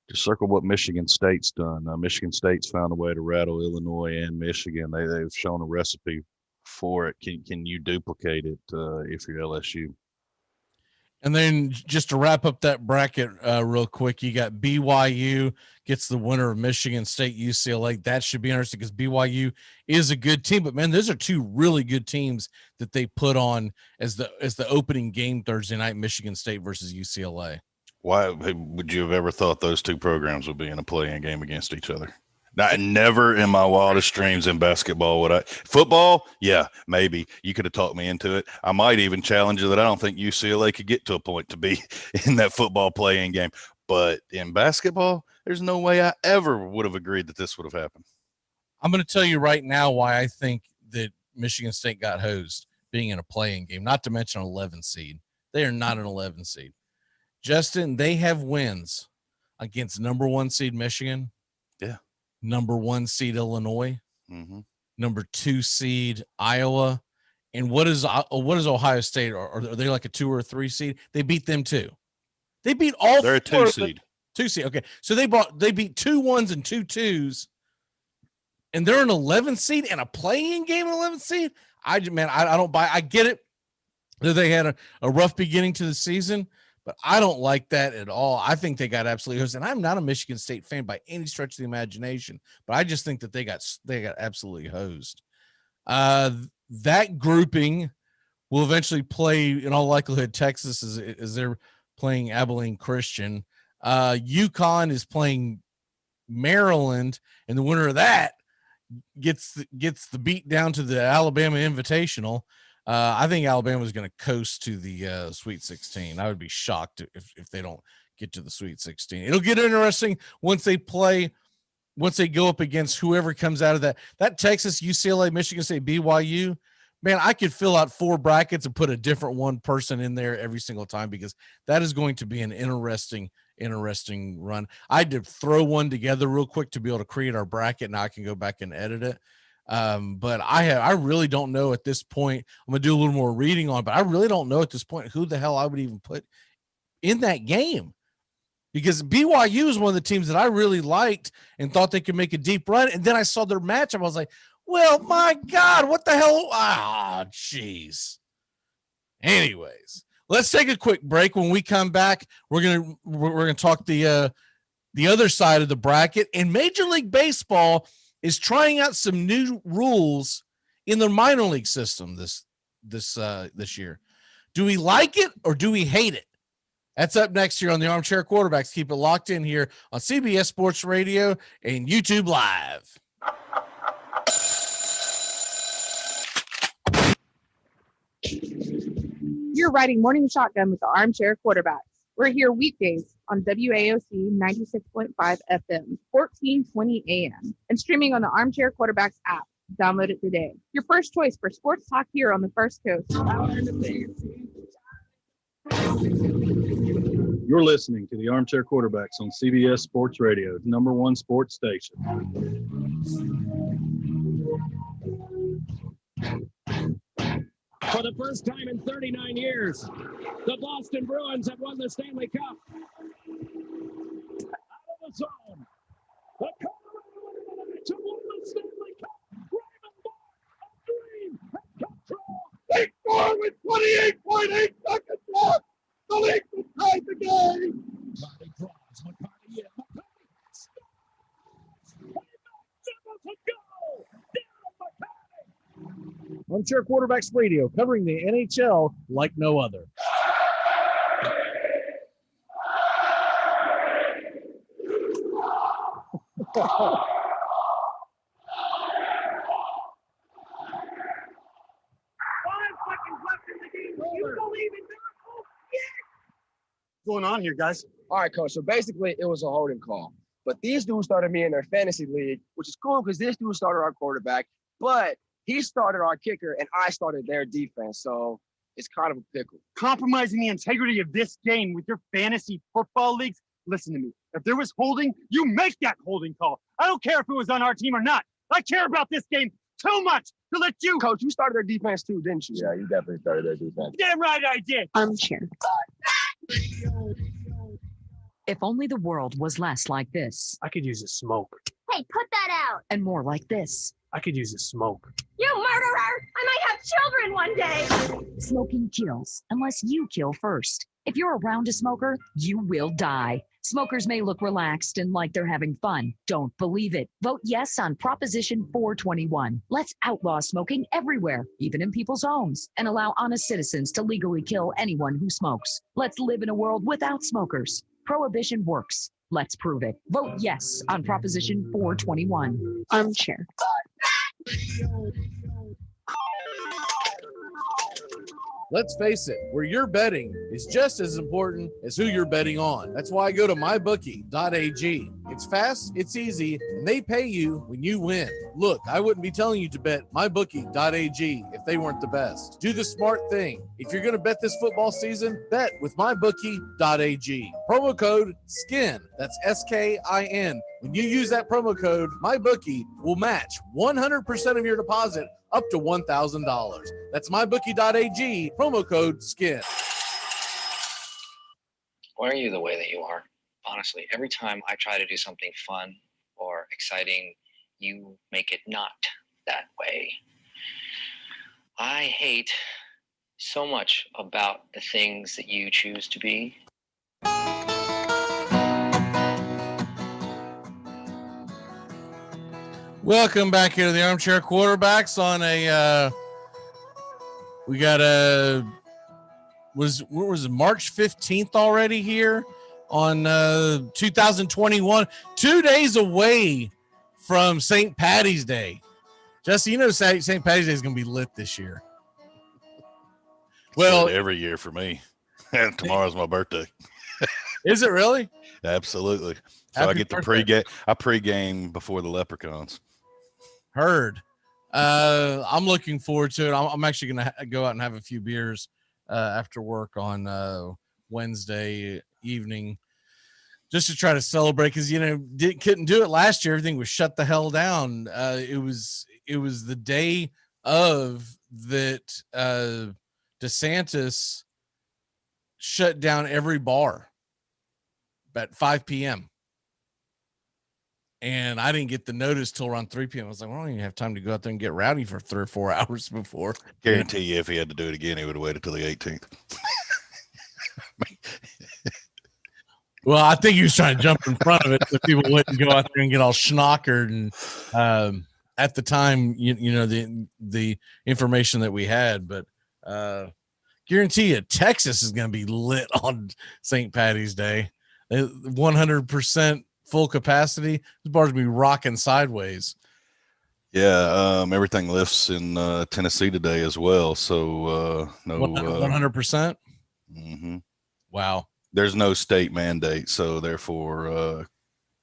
N: just circle what Michigan State's done. Michigan State's found a way to rattle Illinois and Michigan. They've shown a recipe for it. Can you duplicate it if you're LSU?
O: And then just to wrap up that bracket real quick, you got BYU gets the winner of Michigan State, UCLA. That should be interesting because BYU is a good team. But, man, those are two really good teams that they put on as the opening game Thursday night, Michigan State versus UCLA.
N: Why would you have ever thought those two programs would be in a play-in game against each other? Never in my wildest dreams in basketball would I. Football, yeah, maybe. You could have talked me into it. I might even challenge you that I don't think UCLA could get to a point to be in that football play-in game. But in basketball, there's no way I ever would have agreed that this would have happened.
O: I'm going to tell you right now why I think that Michigan State got hosed being in a play-in game, not to mention an 11 seed. They are not an 11 seed. Justin, they have wins against number 1 seed Michigan.
N: Yeah.
O: Number 1 seed Illinois,
N: number
O: 2 seed Iowa, and what is Ohio State? Are they like a 2 or a 3 seed? They beat them too. They beat all.
N: They're a 2 seed.
O: 2 seed. Okay, so they beat 2 1s and 2 2s, and they're an 11 seed and a play-in game 11 seed. I don't buy. I get it that they had a rough beginning to the season. But I don't like that at all. I think they got absolutely hosed. And I'm not a Michigan State fan by any stretch of the imagination, but I just think that they got absolutely hosed. That grouping will eventually play, in all likelihood, Texas as they're playing Abilene Christian. UConn is playing Maryland, and the winner of that gets the beat down to the Alabama Invitational. I think Alabama is going to coast to the Sweet 16. I would be shocked if they don't get to the Sweet 16. It'll get interesting once they go up against whoever comes out of that Texas, UCLA, Michigan State, BYU. Man, I could fill out 4 brackets and put a different one person in there every single time because that is going to be an interesting run. I had to throw one together real quick to be able to create our bracket. Now I can go back and edit it. But I really don't know at this point. I'm gonna do a little more reading on, but I really don't know at this point who the hell I would even put in that game, because BYU is one of the teams that I really liked and thought they could make a deep run. And then I saw their matchup. I was like, well, my God, what the hell? Ah, jeez. Anyways, let's take a quick break. When we come back, we're gonna talk the other side of the bracket. And Major League Baseball is trying out some new rules in the minor league system this year. Do we like it or do we hate it? That's up next here on the Armchair Quarterbacks. Keep it locked in here on CBS Sports Radio and YouTube Live.
W: You're riding Morning Shotgun with the Armchair Quarterbacks. We're here weekdays on WAOC 96.5 FM, 1420 AM, and streaming on the Armchair Quarterbacks app. Download it today. Your first choice for sports talk here on the First Coast.
B: You're listening to the Armchair Quarterbacks on CBS Sports Radio, #1 sports station.
U: For the first time in 39 years, the Boston Bruins have won the Stanley Cup. Out of the zone, the Colorado Avalanche have won the Stanley Cup. Raymond Bourque, a dream has come true. They score with 28.8 seconds left. The Leafs have tied the game. McCarty draws. McCarty in. McCarty scores. To go. Down McCarty. Armchair Quarterbacks Radio, covering the NHL like no other.
C: What's going on here, guys? All right, coach. So basically, it was a holding call. But these dudes started me in their fantasy league, which is cool because this dude started our quarterback, but he started our kicker and I started their defense. So it's kind of a pickle.
E: Compromising the integrity of this game with your fantasy football leagues? Listen to me. If there was holding, you make that holding call. I don't care if it was on our team or not. I care about this game too much to let you.
C: Coach, you started their defense too, didn't you? Yeah, you definitely started their defense.
E: Damn right I did.
A: Armchair.
G: If only the world was less like this.
D: I could use a smoke.
F: Hey, put that out.
G: And more like this.
D: I could use a smoke.
F: You murderer! I might have children one day.
G: Smoking kills unless you kill first. If you're around a smoker, you will die. Smokers may look relaxed and like they're having fun. Don't believe it. Vote yes on Proposition 421. Let's outlaw smoking everywhere, even in people's homes, and allow honest citizens to legally kill anyone who smokes. Let's live in a world without smokers. Prohibition works. Let's prove it. Vote yes on Proposition 421.
A: Armchair.
O: Let's face it, where you're betting is just as important as who you're betting on. That's why I go to mybookie.ag. It's fast, it's easy, and they pay you when you win. Look, I wouldn't be telling you to bet mybookie.ag if they weren't the best. Do the smart thing. If you're going to bet this football season, bet with mybookie.ag. Promo code SKIN. That's SKIN. When you use that promo code, MyBookie will match 100% of your deposit up to $1,000. That's mybookie.ag, promo code SKIN.
L: Why are you the way that you are? Honestly, every time I try to do something fun or exciting, you make it not that way. I hate so much about the things that you choose to be.
O: Welcome back here to the Armchair Quarterbacks on a we got a was it March 15th already here on 2021, 2 days away from St. Patty's Day. Jesse, you know St. Patty's Day is going to be lit this year.
N: Well, every year for me. And tomorrow's my birthday.
O: Is it really?
N: Absolutely. So
O: Happy
N: I get to
O: birthday.
N: pregame before the Leprechauns.
O: Heard. I'm looking forward to it. I'm actually going to go out and have a few beers after work on Wednesday evening just to try to celebrate because, couldn't do it last year. Everything was shut the hell down. It was the day of that DeSantis shut down every bar at 5 p.m. And I didn't get the notice till around 3 p.m. I was like, well, I don't even have time to go out there and get rowdy for 3 or 4 hours before.
N: Guarantee you, if he had to do it again, he would have waited till the 18th.
O: Well, I think he was trying to jump in front of it so people wouldn't go out there and get all schnockered. And at the time, the information that we had, but guarantee you, Texas is going to be lit on St. Patty's Day. 100% full capacity. This bar's gonna be rocking sideways.
N: Yeah, everything lifts in Tennessee today as well. So no
O: 100%.
N: Mm-hmm.
O: Wow.
N: There's no state mandate, so therefore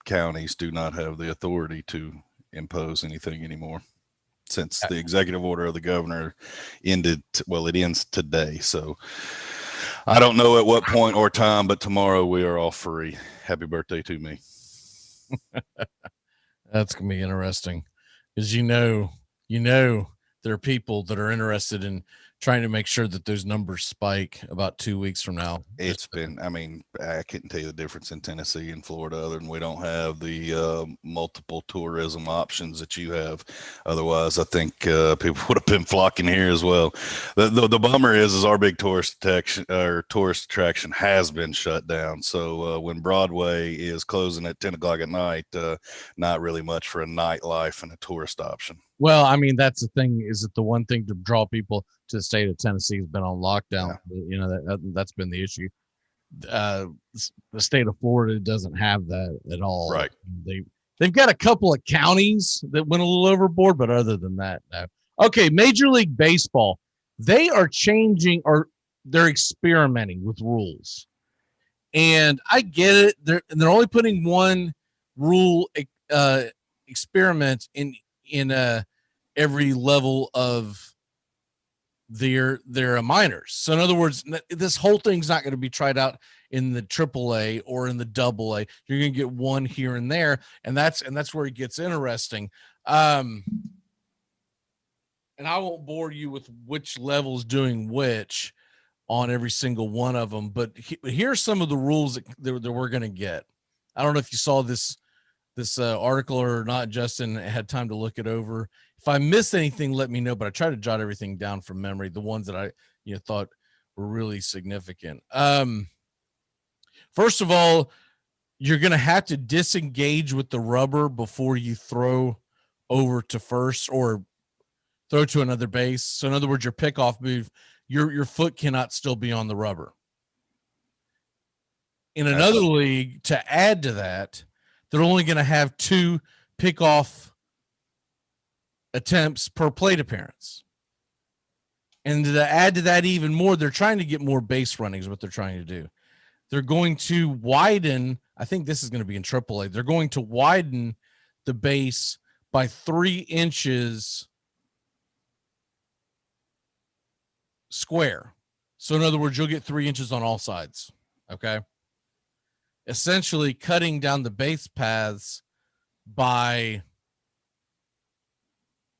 N: counties do not have the authority to impose anything anymore. Since the executive order of the governor ended, it ends today. So I don't know at what point or time, but tomorrow we are all free. Happy birthday to me.
O: That's gonna be interesting because there are people that are interested in trying to make sure that those numbers spike about 2 weeks from now.
N: It's been, I couldn't tell you the difference in Tennessee and Florida other than we don't have the multiple tourism options that you have. Otherwise, I think people would have been flocking here as well. The bummer is our big tourist attraction has been shut down. So when Broadway is closing at 10 o'clock at night, not really much for a nightlife and a tourist option.
O: Well, that's the thing, is that the one thing to draw people to the state of Tennessee has been on lockdown. Yeah. That's been the issue. The state of Florida doesn't have that at all.
N: Right.
O: They've got a couple of counties that went a little overboard, but other than that, no. Okay, Major League Baseball, they are changing, or they're experimenting with rules. And I get it. They're only putting one rule experiment in every level of their minors. So in other words, this whole thing's not going to be tried out in the AAA or in the AA. You're going to get one here and there, and that's where it gets interesting. And I won't bore you with which level's doing which on every single one of them, but here's some of the rules that we're going to get. I don't know if you saw this article or not, Justin. Had time to look it over. If I missed anything, let me know, but I tried to jot everything down from memory, the ones that I thought were really significant. First of all, you're going to have to disengage with the rubber before you throw over to first or throw to another base. So in other words, your pickoff move, your foot cannot still be on the rubber. In another league, to add to that, they're only going to have 2 pickoff attempts per plate appearance. And to add to that even more, they're trying to get more base running is what they're trying to do. They're going to widen, I think this is going to be in AAA, they're going to widen the base by 3 inches square. So in other words, you'll get 3 inches on all sides, okay? Essentially cutting down the base paths by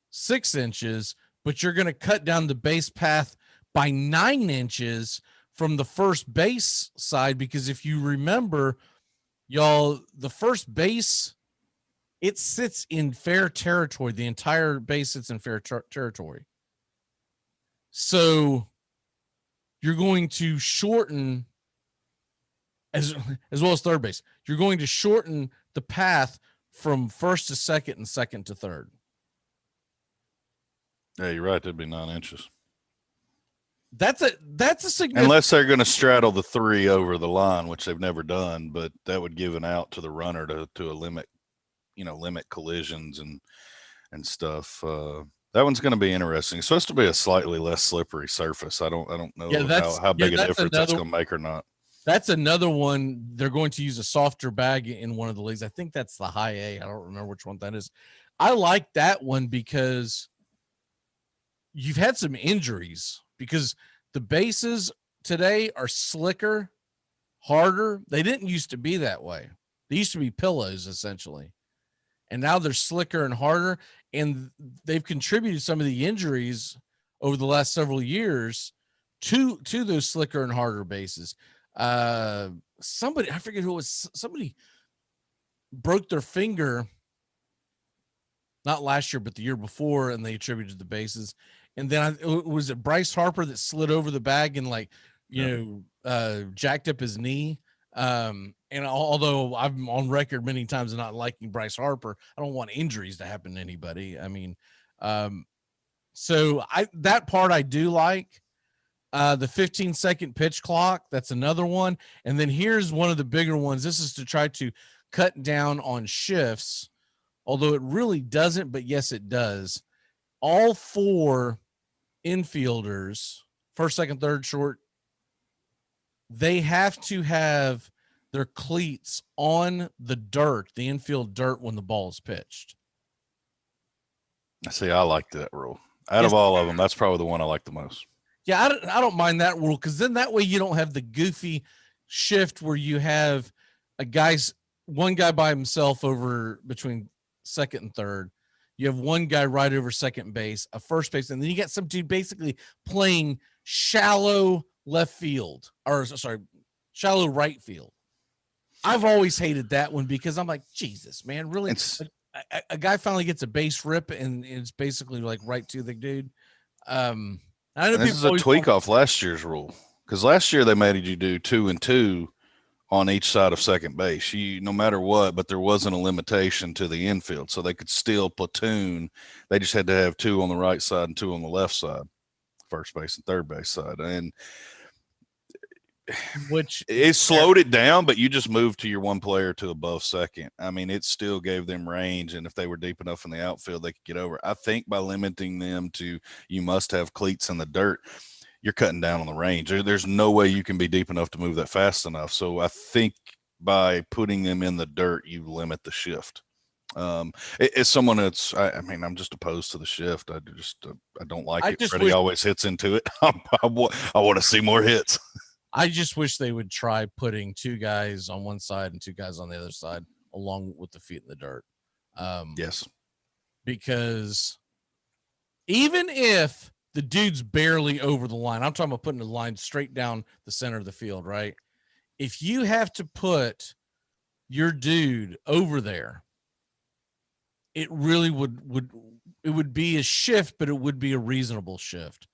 O: 6 inches, but you're going to cut down the base path by 9 inches from the first base side, because if you remember, y'all, the first base, it sits in fair territory. The entire base sits in fair territory. So you're going to shorten, as well as third base, you're going to shorten the path from first to second and second to third.
N: Yeah, you're right. That'd be 9 inches.
O: That's a significant,
N: unless they're going to straddle the 3 over the line, which they've never done, but that would give an out to the runner to a limit, limit collisions and stuff. That one's going to be interesting. It's supposed to be a slightly less slippery surface. I don't know how big a difference that's going to make or not.
O: That's another one. They're going to use a softer bag in one of the leagues. I think that's the high A. I don't remember which one that is. I like that one because you've had some injuries, because the bases today are slicker, harder. They didn't used to be that way. They used to be pillows essentially. And now they're slicker and harder, and they've contributed some of the injuries over the last several years to those slicker and harder bases. Somebody, I forget who it was, somebody broke their finger, not last year, but the year before, and they attributed the bases. And then was it Bryce Harper that slid over the bag and jacked up his knee? And although I'm on record many times of not liking Bryce Harper, I don't want injuries to happen to anybody. I mean, so that part I do like. The 15-second pitch clock, that's another one. And then here's one of the bigger ones. This is to try to cut down on shifts, although it really doesn't, but yes, it does. All 4 infielders, first, second, third, short, they have to have their cleats on the dirt, the infield dirt, when the ball is pitched.
N: See, I like that rule. Out of all of them, that's probably the one I like the most.
O: Yeah, I don't mind that rule, because then that way you don't have the goofy shift where you have one guy by himself over between second and third. You have one guy right over second base, a first base, and then you got some dude basically playing shallow left field, or sorry, shallow right field. I've always hated that one because I'm like, Jesus, man, really? A guy finally gets a base rip and it's basically like right to the dude. I know
N: this is a tweak off last year's rule, because last year they made you do 2 and 2 on each side of second base. No matter what, but there wasn't a limitation to the infield, so they could still platoon. They just had to have 2 on the right side and 2 on the left side, first base and third base side, and
O: which
N: it slowed it down. But you just moved to your one player to above second. I mean, it still gave them range, and if they were deep enough in the outfield, they could get over. I think by limiting them to you must have cleats in the dirt, you're cutting down on the range. There's no way you can be deep enough to move that fast enough. So I think by putting them in the dirt, you limit the shift. As someone that's, I mean, I'm just opposed to the shift. I don't like it. Freddie always hits into it. I want to see more hits.
O: I just wish they would try putting 2 guys on one side and 2 guys on the other side, along with the feet in the dirt.
N: Yes.
O: Because even if the dude's barely over the line, I'm talking about putting the line straight down the center of the field, right? If you have to put your dude over there, it really would be a shift, but it would be a reasonable shift.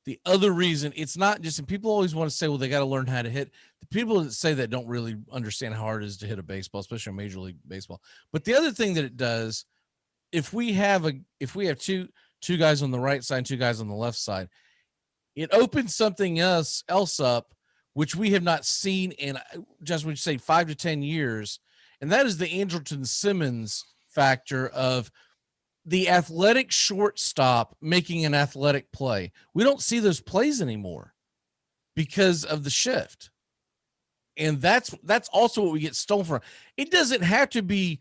O: The other reason, it's not just, and people always want to say, well, they got to learn how to hit. The people that say that don't really understand how hard it is to hit a baseball, especially Major League Baseball. But the other thing that it does, if we have two guys on the right side and 2 guys on the left side, it opens something else up, which we have not seen in, just would say, 5 to 10 years. And that is the Andrelton Simmons factor of the athletic shortstop making an athletic play. We don't see those plays anymore because of the shift. And that's also what we get stolen from. It doesn't have to be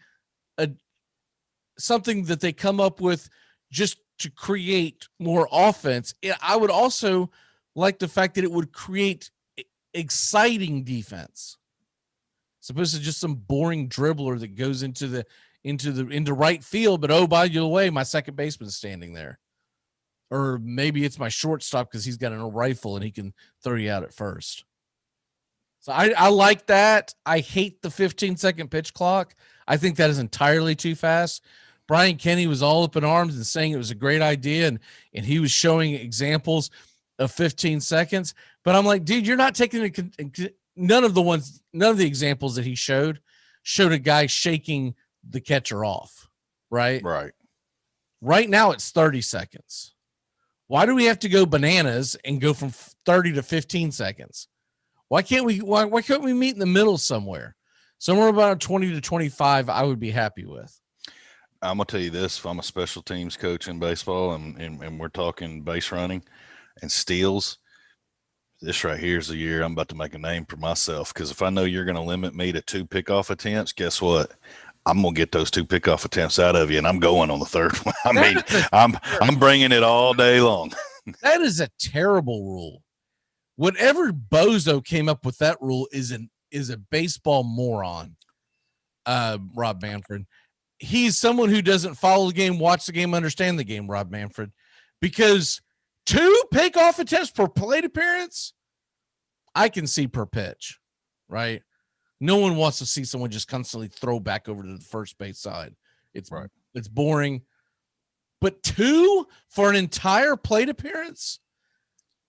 O: something that they come up with just to create more offense. I would also like the fact that it would create exciting defense, as opposed to just some boring dribbler that goes into right field, but oh, by the way, my second baseman's standing there. Or maybe it's my shortstop because he's got a rifle and he can throw you out at first. So I like that. I hate the 15-second pitch clock. I think that is entirely too fast. Brian Kenny was all up in arms and saying it was a great idea, and he was showing examples of 15 seconds. But I'm like, dude, you're not taking none of the examples that he showed a guy shaking the catcher off, right? Right now it's 30 seconds. Why do we have to go bananas and go from 30 to 15 seconds? Why can't we meet in the middle somewhere? Somewhere about 20 to 25, I would be happy with.
N: I'm gonna tell you this: if I'm a special teams coach in baseball, and we're talking base running and steals, this right here is the year I'm about to make a name for myself. Because if I know you're gonna limit me to 2 pickoff attempts, guess what? I'm gonna get those 2 pickoff attempts out of you, and I'm going on the 3rd one. I mean, I'm bringing it all day long.
O: That is a terrible rule. Whatever bozo came up with that rule is a baseball moron. Rob Manfred. He's someone who doesn't follow the game, watch the game, understand the game, Rob Manfred. Because 2 pickoff attempts per plate appearance, I can see per pitch, right? No one wants to see someone just constantly throw back over to the first base side. It's boring. But 2 for an entire plate appearance?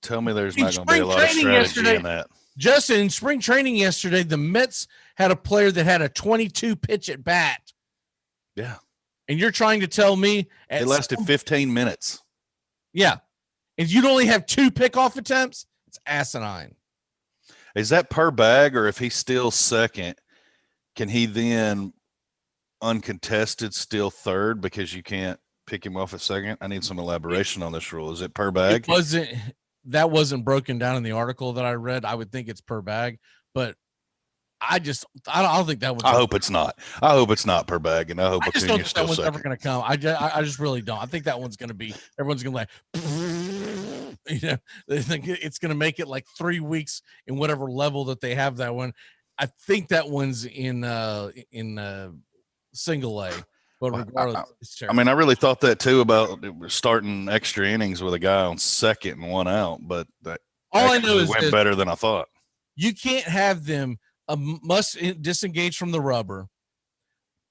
N: Tell me there's not going to be a lot of strategy in that.
O: Justin, in spring training yesterday, the Mets had a player that had a 22 pitch at bat.
N: Yeah.
O: And you're trying to tell me
N: it lasted 15 minutes.
O: Yeah. And you'd only have 2 pickoff attempts? It's asinine.
N: Is that per bag, or if he's still second, can he then uncontested still third because you can't pick him off at second? I need some elaboration on this rule. Is it per bag?
O: That wasn't broken down in the article that I read. I would think it's per bag, but I don't think that was.
N: I hope it's not. I hope it's not per bag, and I hope Acuna's still second.
O: Ever going to come. I just really don't. I think that one's going to be. Everyone's going to they think it's going to make it like 3 weeks in whatever level that they have that one. I think that one's in single A. But regardless, it's terrible.
N: I mean, I really thought that too about starting extra innings with a guy on second and 1 out, but that
O: all I know is
N: went better than I thought.
O: You can't have them must disengage from the rubber,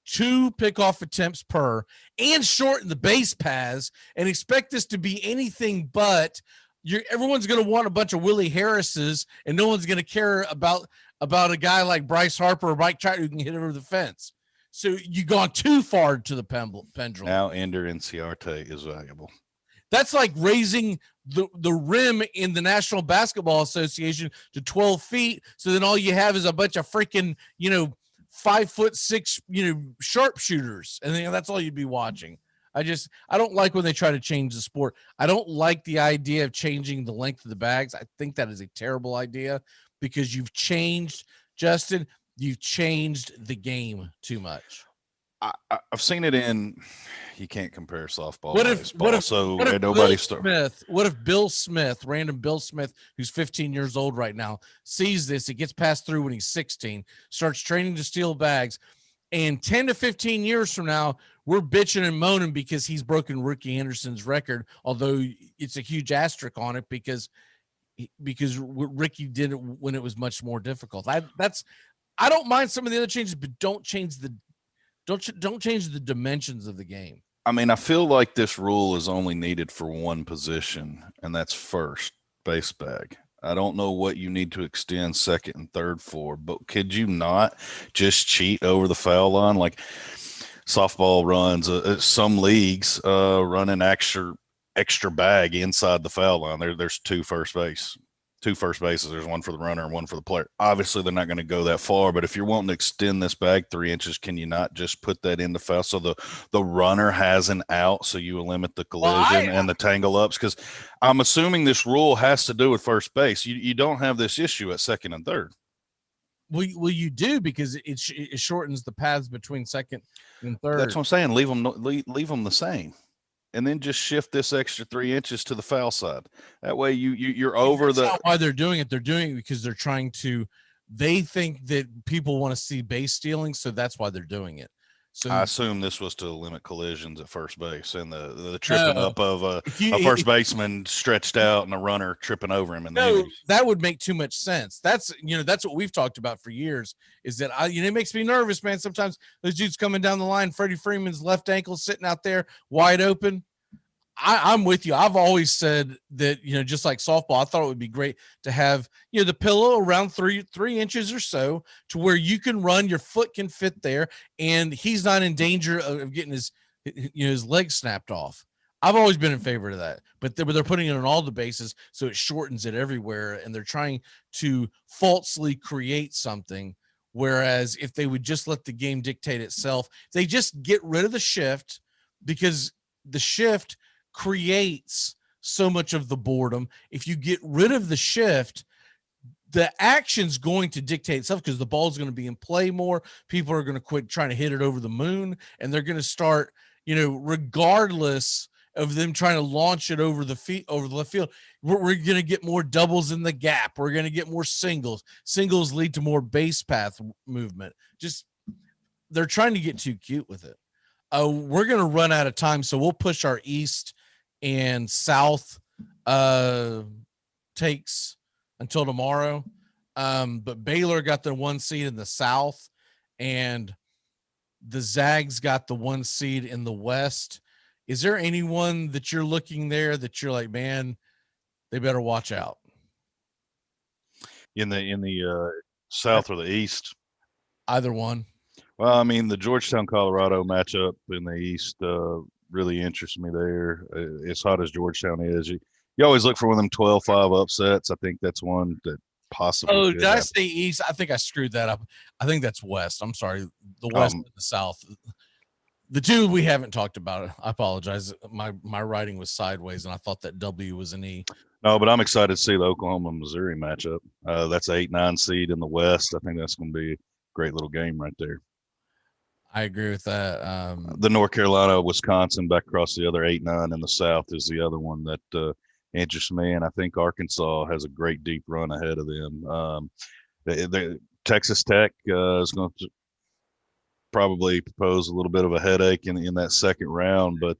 O: 2 pickoff attempts per, and shorten the base paths, and expect this to be anything but. Everyone's going to want a bunch of Willie Harrises, and no one's going to care about a guy like Bryce Harper or Mike Trout who can hit over the fence. So you've gone too far to the pendulum.
N: Now Ender Inciarte is valuable.
O: That's like raising the rim in the National Basketball Association to 12 feet. So then all you have is a bunch of freaking, 5'6", sharpshooters. And then that's all you'd be watching. I don't like when they try to change the sport. I don't like the idea of changing the length of the bags. I think that is a terrible idea because you've changed the game too much.
N: I've seen it in. You can't compare softball.
O: What
N: to
O: if
N: baseball,
O: what if
N: nobody
O: Bill Smith? What if Bill Smith, random Bill Smith, who's 15 years old right now, sees this? It gets passed through when he's 16, starts training to steal bags, and 10 to 15 years from now, we're bitching and moaning because he's broken Ricky Anderson's record. Although it's a huge asterisk on it because Ricky did it when it was much more difficult. I don't mind some of the other changes, but don't change the dimensions of the game.
N: I mean, I feel like this rule is only needed for one position, and that's first base bag. I don't know what you need to extend second and third for, but could you not just cheat over the foul line? Like softball runs, some leagues run an extra bag inside the foul line. There's two first bases. There's one for the runner and one for the player. Obviously, they're not going to go that far, but if you're wanting to extend this bag 3 inches, can you not just put that in the foul so the runner has an out, so you limit the collision and the tangle ups? Because I'm assuming this rule has to do with first base. You don't have this issue at second and third.
O: Well, you do, because it shortens the paths between second and third.
N: That's what I'm saying. Leave them the same. And then just shift this extra 3 inches to the foul side. That way you're over the.
O: Not why they're doing it. They're doing it because they're trying to. They think that people want to see base stealing, so that's why they're doing it. So
N: I assume this was to limit collisions at first base and the tripping up of a first baseman stretched out and a runner tripping over him.
O: That would make too much sense. That's what we've talked about for years. Is that it makes me nervous, man. Sometimes those dudes coming down the line, Freddie Freeman's left ankle sitting out there wide open. I'm with you. I've always said that, just like softball, I thought it would be great to have, the pillow around three inches or so to where you can run, your foot can fit there, and he's not in danger of getting his leg snapped off. I've always been in favor of that, but they're putting it on all the bases, so it shortens it everywhere, and they're trying to falsely create something. Whereas if they would just let the game dictate itself, they just get rid of the shift, because the shift creates so much of the boredom. If you get rid of the shift, the action's going to dictate itself, because the ball's going to be in play more. People are going to quit trying to hit it over the moon, and they're going to start, regardless of them trying to launch it over the left field, we're going to get more doubles in the gap. We're going to get more singles. Singles lead to more base path movement. Just, they're trying to get too cute with it. We're going to run out of time, so we'll push our East and South takes until tomorrow. But Baylor got the 1 seed in the South, and the Zags got the 1 seed in the West. Is there anyone that you're looking there that you're like, man, they better watch out?
N: In the South or the East?
O: Either one.
N: Well, I mean, the Georgetown, Colorado matchup in the East really interests me there. As hot as Georgetown is, you always look for one of them 12-5 upsets. I think that's one that possibly.
O: Oh, did I say East? I think I screwed that up. I think that's West. I'm sorry. The West and the South. The two we haven't talked about. I apologize. My writing was sideways, and I thought that W was an E.
N: No, but I'm excited to see the Oklahoma-Missouri matchup. That's 8-9 seed in the West. I think that's going to be a great little game right there.
O: I agree with that.
N: The North Carolina, Wisconsin back across the other 8-9 in the South is the other one that interests me, and I think Arkansas has a great deep run ahead of them. The Texas Tech is going to probably pose a little bit of a headache in that second round, but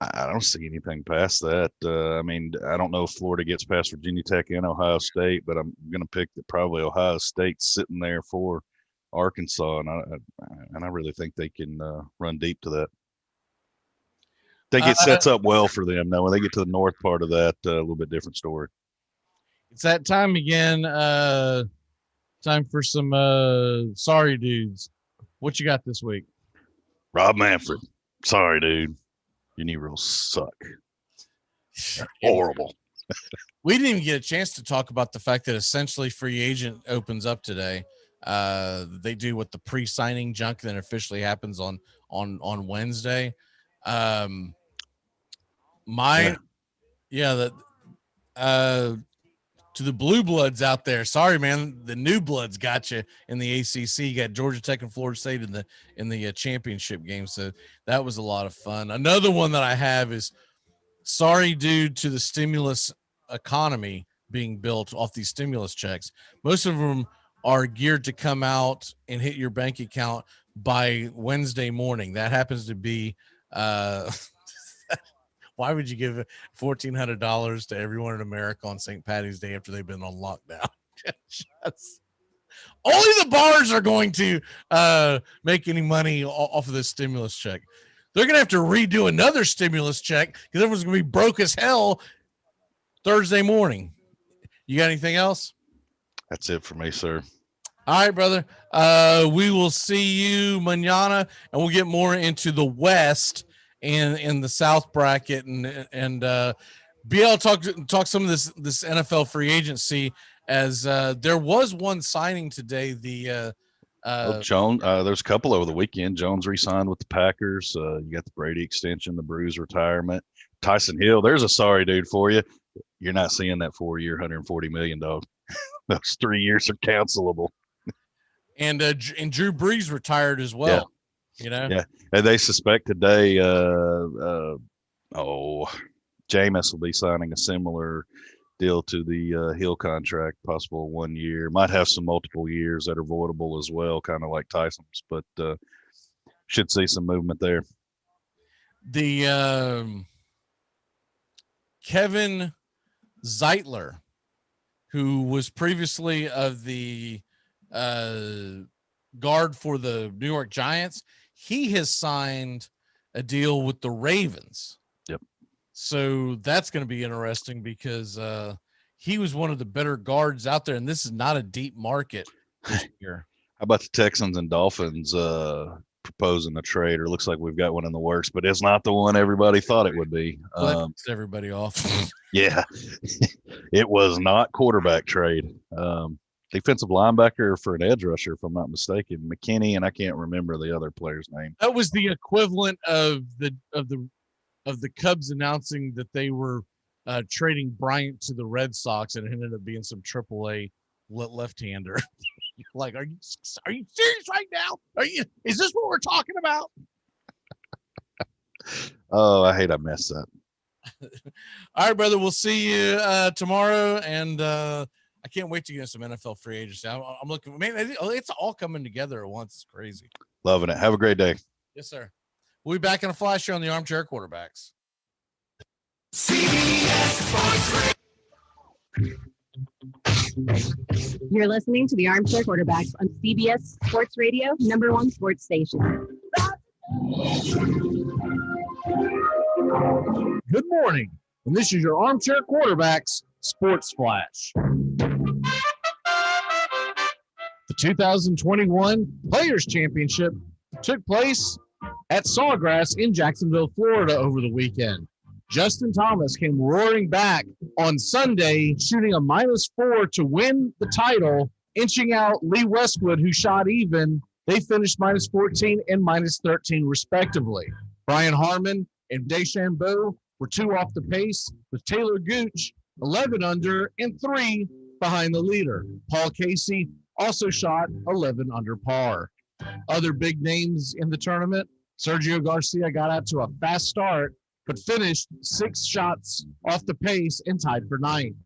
N: I don't see anything past that. I mean, I don't know if Florida gets past Virginia Tech and Ohio State, but I'm going to pick that probably Ohio State's sitting there for Arkansas, and I really think they can run deep to that. I think it sets up well for them. Now, when they get to the north part of that, a little bit different story.
O: It's that time again. Time for some sorry dudes. What you got this week?
N: Rob Manfred. Sorry, dude. Your knee rules suck. They're horrible.
O: We didn't even get a chance to talk about the fact that essentially free agent opens up today. They do what the pre-signing junk that officially happens on Wednesday. to the blue bloods out there. Sorry, man. The new bloods got you in the ACC. You got Georgia Tech and Florida State in the championship game. So that was a lot of fun. Another one that I have is sorry due to the stimulus economy being built off these stimulus checks. Most of them are geared to come out and hit your bank account by Wednesday morning. That happens to be why would you give $1,400 to everyone in America on St. Patty's Day after they've been on lockdown? Only the bars are going to make any money off of this stimulus check. They're going to have to redo another stimulus check because everyone's going to be broke as hell Thursday morning. You got anything else?
N: That's it for me, sir.
O: All right, brother. We will see you mañana, and we'll get more into the West and in the South bracket, and BL talk some of this NFL free agency, as there was one signing today.
N: Jones. There's a couple over the weekend. Jones re-signed with the Packers. You got the Brady extension, the Brews retirement. Tyson Hill. There's a sorry dude for you. You're not seeing that 4-year, $140 million, dog. Those 3 years are cancelable.
O: And Drew Brees retired as well. Yeah.
N: Yeah. And they suspect today, Jameis will be signing a similar deal to the Hill contract, possible 1 year. Might have some multiple years that are voidable as well, kind of like Tyson's, but should see some movement there.
O: The Kevin Zeitler, who was previously of the guard for the New York Giants, he has signed a deal with the Ravens.
N: Yep.
O: So that's going to be interesting because he was one of the better guards out there, and this is not a deep market this year.
N: How about the Texans and Dolphins proposing a trade? Or looks like we've got one in the works, but it's not the one everybody thought it would be.
O: Everybody off.
N: Yeah, it was not quarterback trade. Defensive linebacker for an edge rusher, if I'm not mistaken, McKinney, and I can't remember the other player's name.
O: That was the equivalent of the Cubs announcing that they were trading Bryant to the Red Sox, and it ended up being some AAA left-hander. Like, are you serious right now? Is this what we're talking about?
N: Oh, I hate I messed up.
O: All right, brother. We'll see you tomorrow, and I can't wait to get some NFL free agency. I'm looking. Man, it's all coming together at once. It's crazy.
N: Loving it. Have a great day.
O: Yes, sir. We'll be back in a flash here on the Armchair Quarterbacks.
H: You're listening to the Armchair Quarterbacks on CBS Sports Radio, #1 sports station.
O: Good morning, and this is your Armchair Quarterbacks Sports Flash. The 2021 Players Championship took place at Sawgrass in Jacksonville, Florida over the weekend. Justin Thomas came roaring back on Sunday, shooting a -4 to win the title, inching out Lee Westwood, who shot even. They finished -14 and -13, respectively. Brian Harmon and DeChambeau were 2 off the pace, with Taylor Gooch 11 under and 3 behind the leader. Paul Casey also shot 11 under par. Other big names in the tournament: Sergio Garcia got out to a fast start, but finished 6 shots off the pace and tied for 9th.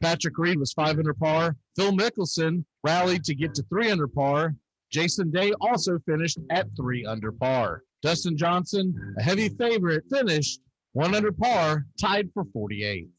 O: Patrick Reed was 5 under par. Phil Mickelson rallied to get to 3 under par. Jason Day also finished at 3 under par. Dustin Johnson, a heavy favorite, finished 1 under par, tied for 48th.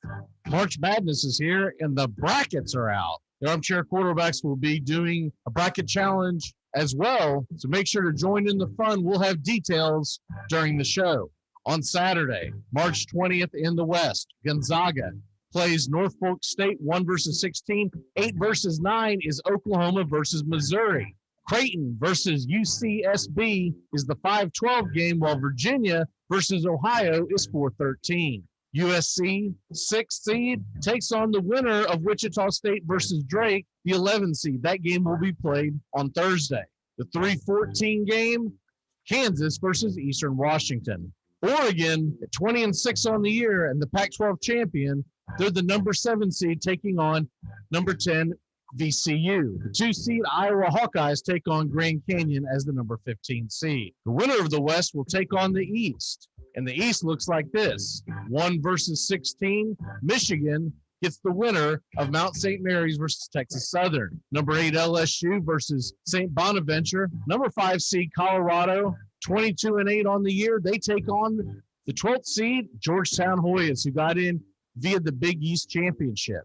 O: March Madness is here, and the brackets are out. The Armchair Quarterbacks will be doing a bracket challenge as well, so make sure to join in the fun. We'll have details during the show. On Saturday, March 20th in the West, Gonzaga plays Norfolk State 1 versus 16. 8 versus 9 is Oklahoma versus Missouri. Creighton versus UCSB is the 5-12 game, while Virginia versus Ohio is 4-13. USC, 6th seed, takes on the winner of Wichita State versus Drake, the 11 seed. That game will be played on Thursday. The 3-14 game, Kansas versus Eastern Washington. Oregon at 20-6 on the year and the Pac-12 champion They're the number 7 seed taking on number 10 VCU. The 2 seed Iowa Hawkeyes take on Grand Canyon as the number 15 seed. The winner of the West will take on the East. And the East looks like this: 1 versus 16. Michigan gets the winner of Mount St. Mary's versus Texas Southern. Number 8 LSU versus St. Bonaventure. Number 5 seed Colorado, 22-8 on the year. They take on the 12th seed Georgetown Hoyas, who got in via the Big East Championship.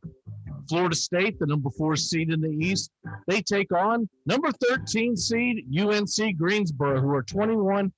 O: Florida State, the number 4 seed in the East, they take on number 13 seed UNC Greensboro, who are 21-8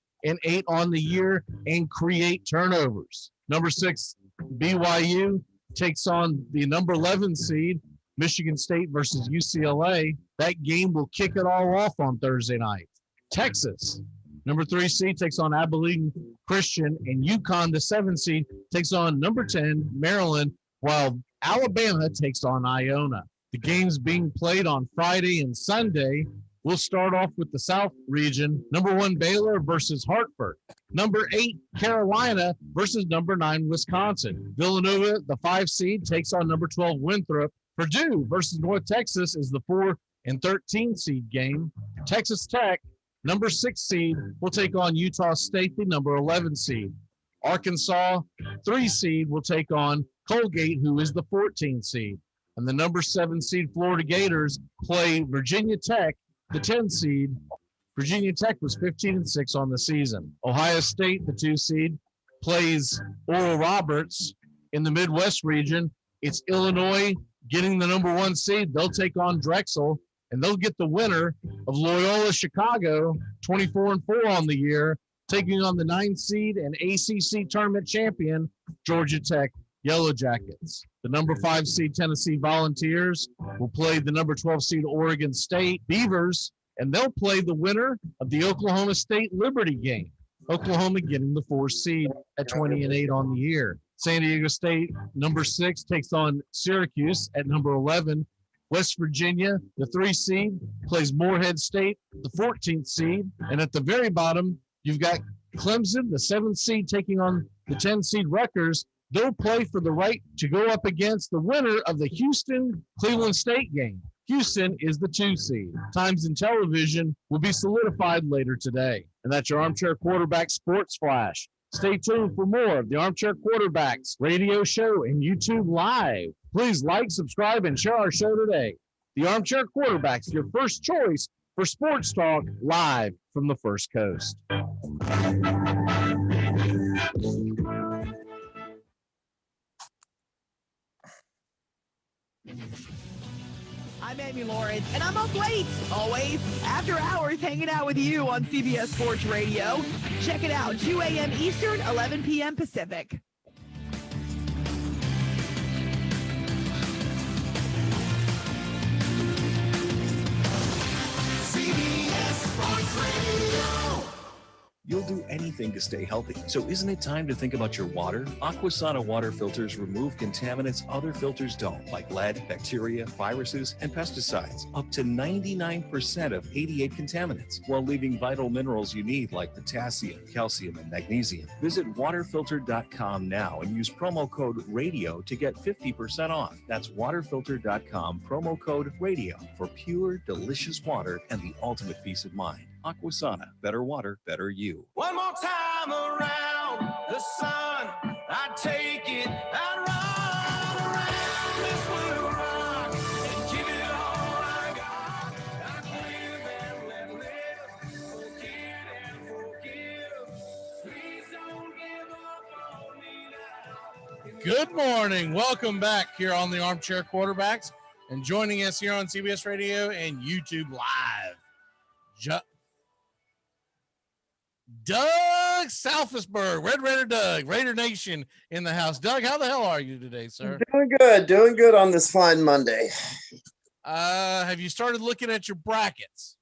O: on the year and create turnovers. Number 6 BYU takes on the number 11 seed Michigan State versus UCLA. That game will kick it all off on Thursday night. Texas, number 3 seed, takes on Abilene Christian, and UConn, the 7 seed, takes on number 10 Maryland, while Alabama takes on Iona. The games being played on Friday and Sunday. We'll start off with the South region. Number 1 Baylor versus Hartford. Number 8 Carolina versus number 9 Wisconsin. Villanova, the 5 seed, takes on number 12 Winthrop. Purdue versus North Texas is the 4 and 13 seed game. Texas Tech, number 6 seed, will take on Utah State, the number 11 seed. Arkansas, 3 seed, will take on Colgate, who is the 14 seed. And the number 7 seed Florida Gators play Virginia Tech, the 10 seed. Virginia Tech was 15-6 on the season. Ohio State, the 2 seed, plays Oral Roberts. In the Midwest region, it's Illinois getting the number 1 seed. They'll take on Drexel, and they'll get the winner of Loyola Chicago, 24-4 on the year, taking on the 9 seed and ACC tournament champion, Georgia Tech Yellow Jackets. The number 5 seed Tennessee Volunteers will play the number 12 seed Oregon State Beavers, and they'll play the winner of the Oklahoma State Liberty game. Oklahoma getting the 4 seed at 20-8 on the year. San Diego State, number 6, takes on Syracuse at number 11. West Virginia, the 3 seed, plays Morehead State, the 14th seed. And at the very bottom, you've got Clemson, the 7th seed, taking on the 10 seed Rutgers. They'll play for the right to go up against the winner of the Houston-Cleveland State game. Houston is the 2 seed. Times in television will be solidified later today. And that's your Armchair Quarterback Sports Flash. Stay tuned for more of the Armchair Quarterbacks radio show and YouTube Live. Please like, subscribe, and share our show today. The Armchair Quarterbacks, your first choice for sports talk live from the First Coast.
M: I'm Amy Lawrence, and I'm up late, always, after hours, hanging out with you on CBS Sports Radio. Check it out, 2 a.m. Eastern, 11 p.m. Pacific.
T: CBS Sports Radio.
P: You'll do anything to stay healthy. So isn't it time to think about your water? Aquasana water filters remove contaminants other filters don't, like lead, bacteria, viruses, and pesticides. Up to 99% of 88 contaminants, while leaving vital minerals you need like potassium, calcium, and magnesium. Visit waterfilter.com now and use promo code RADIO to get 50% off. That's waterfilter.com, promo code RADIO for pure, delicious water and the ultimate peace of mind. Aquasana, better water, better you.
T: One more time around the sun, I take it, I run around this blue rock and give it all I got. I live and let live, forget and forgive. Please don't give up on me now.
O: Good morning. Welcome back here on the Armchair Quarterbacks, and joining us here on CBS Radio and YouTube Live, Doug Salfisberg, Red Raider Doug, Raider Nation in the house. Doug, how the hell are you today, sir?
Q: Doing good on this fine Monday.
O: Have you started looking at your brackets?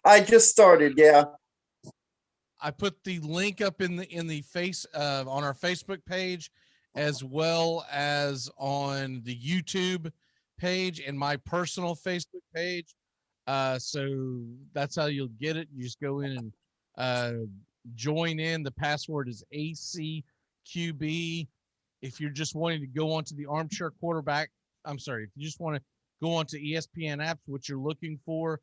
Q: I just started, yeah.
O: I put the link up in the face on our Facebook page, as well as on the YouTube page and my personal Facebook page. So that's how you'll get it. You just go in and join in. The password is ACQB if you're just wanting to go onto the Armchair Quarterback, if you just want to go onto ESPN apps, what you're looking for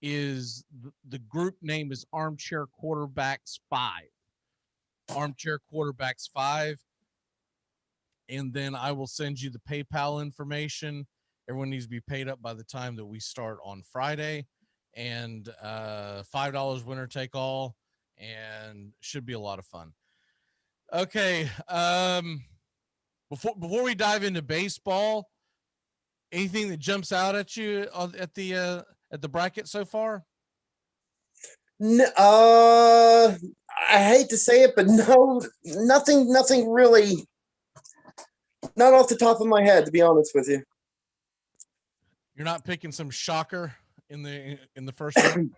O: is the group name is Armchair Quarterbacks 5. Armchair Quarterbacks 5. And then I will send you the PayPal information. Everyone needs to be paid up by the time that we start on Friday. And $5 winner take all, and should be a lot of fun. Okay. Before we dive into baseball, anything that jumps out at you at the bracket so far?
Q: I hate to say it, but no, nothing really. Not off the top of my head, to be honest with you.
O: You're not picking some shocker in the first round?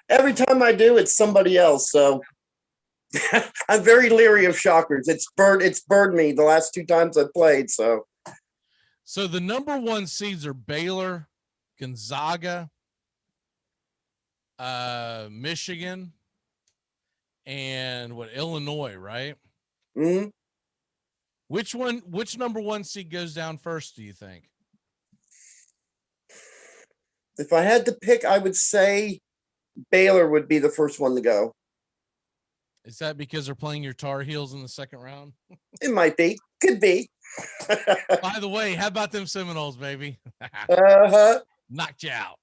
Q: Every time I do, it's somebody else. So I'm very leery of shockers. It's burned me the last 2 times I played. So
O: the number 1 seeds are Baylor, Gonzaga, Michigan, and Illinois, right?
Q: Mm-hmm.
O: Which number 1 seed goes down first, do you think?
Q: If I had to pick, I would say Baylor would be the first one to go.
O: Is that because they're playing your Tar Heels in the second round?
Q: It might be. Could be.
O: By the way, how about them Seminoles, baby? Knocked you out.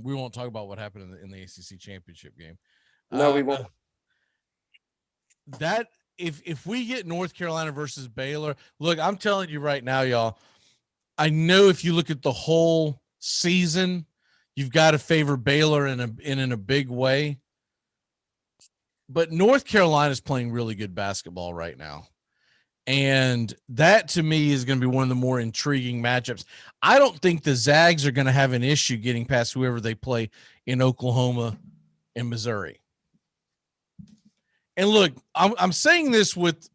O: We won't talk about what happened in the ACC championship game.
Q: No, we won't.
O: That if we get North Carolina versus Baylor, look, I'm telling you right now, y'all, I know if you look at the whole season, you've got to favor Baylor in a big way. But North Carolina is playing really good basketball right now. And that, to me, is going to be one of the more intriguing matchups. I don't think the Zags are going to have an issue getting past whoever they play in Oklahoma and Missouri. And look, I'm saying this with,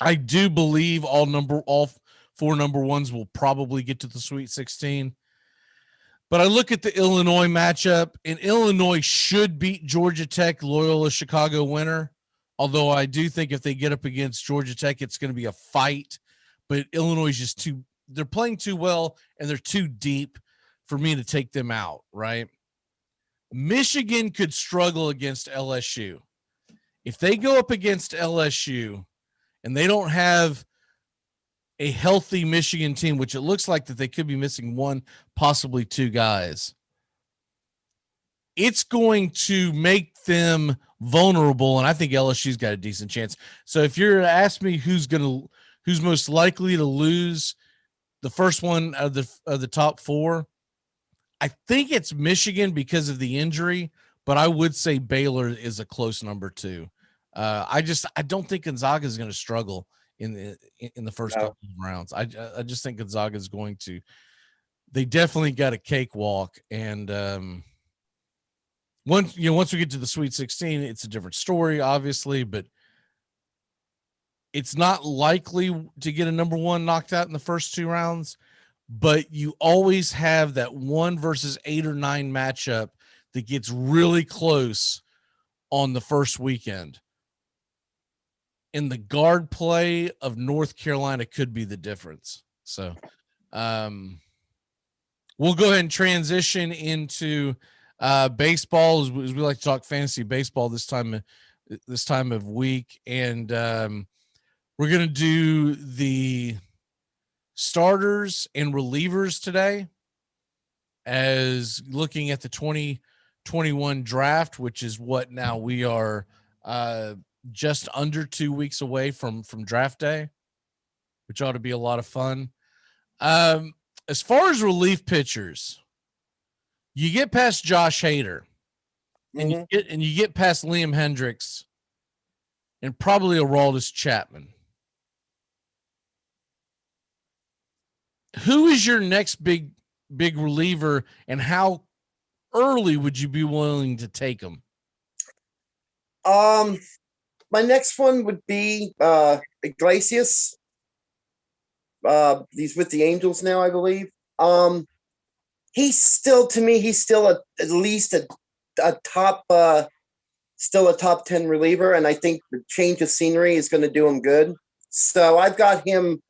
O: I do believe all 4 number 1s will probably get to the Sweet 16. But I look at the Illinois matchup, and Illinois should beat Georgia Tech, Loyola Chicago winner. Although I do think if they get up against Georgia Tech, it's going to be a fight. But Illinois is just they're playing too well, and they're too deep for me to take them out, right? Michigan could struggle against LSU. If they go up against LSU and they don't have a healthy Michigan team, which it looks like that they could be missing 1, possibly 2 guys, it's going to make them vulnerable, and I think LSU's got a decent chance. So if you're to ask me who's most likely to lose the first one of the top 4, I think it's Michigan because of the injury, but I would say Baylor is a close number 2. I don't think Gonzaga is going to struggle in the first couple of rounds. I just think Gonzaga is going to. They definitely got a cakewalk, and once we get to the Sweet 16, it's a different story, obviously, but it's not likely to get a number 1 knocked out in the first 2 rounds. But you always have that 1 versus 8 or 9 matchup that gets really close on the first weekend. And the guard play of North Carolina could be the difference. So we'll go ahead and transition into baseball, as we like to talk fantasy baseball this time of week. And we're going to do the starters and relievers today, as looking at the 2021 draft, which is what now we are just under 2 weeks away from draft day, which ought to be a lot of fun. As far as relief pitchers, you get past Josh Hader, and you get past Liam Hendricks, and probably Aroldis Chapman. Who is your next big reliever, and how early would you be willing to take him?
Q: My next one would be Iglesias. He's with the Angels now, I believe. He's still, to me, at least a top still a top 10 reliever, and I think the change of scenery is going to do him good. So I've got him.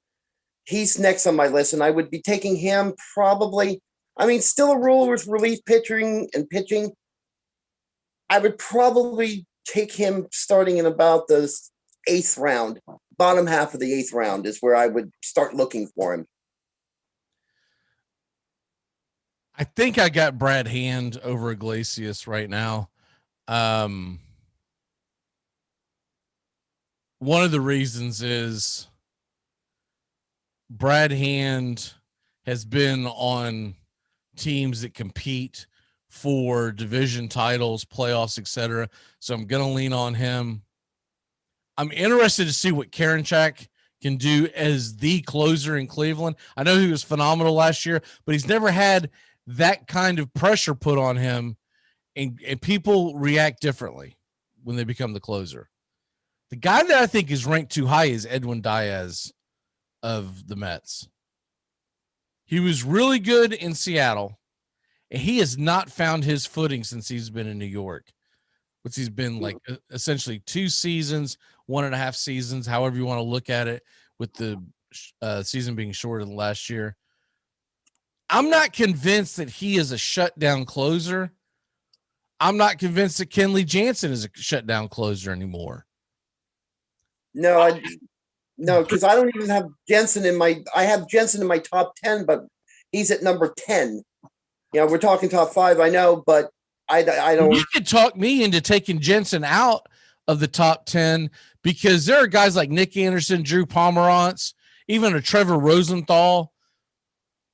Q: He's next on my list, and I would be taking him probably. I mean, still a rule with relief pitching and pitching. I would probably take him starting in about the 8th round. Bottom half of the 8th round is where I would start looking for him.
O: I think I got Brad Hand over Iglesias right now. One of the reasons is Brad Hand has been on teams that compete for division titles, playoffs, etc. So I'm going to lean on him. I'm interested to see what Karinchak can do as the closer in Cleveland. I know he was phenomenal last year, but he's never had that kind of pressure put on him, and people react differently when they become the closer. The guy that I think is ranked too high is Edwin Diaz of the Mets. He was really good in Seattle, and he has not found his footing since he's been in New York, which he's been like essentially 2 seasons, 1.5 seasons, however you want to look at it, with the season being shorter than last year. I'm not convinced that he is a shutdown closer. I'm not convinced that Kenley Jansen is a shutdown closer anymore.
Q: No, because I don't even have Jensen in my. I have Jensen in my top 10, but he's at number 10. Yeah, we're talking top 5, I know, but I don't.
O: You could talk me into taking Jensen out of the top 10 because there are guys like Nick Anderson, Drew Pomerantz, even a Trevor Rosenthal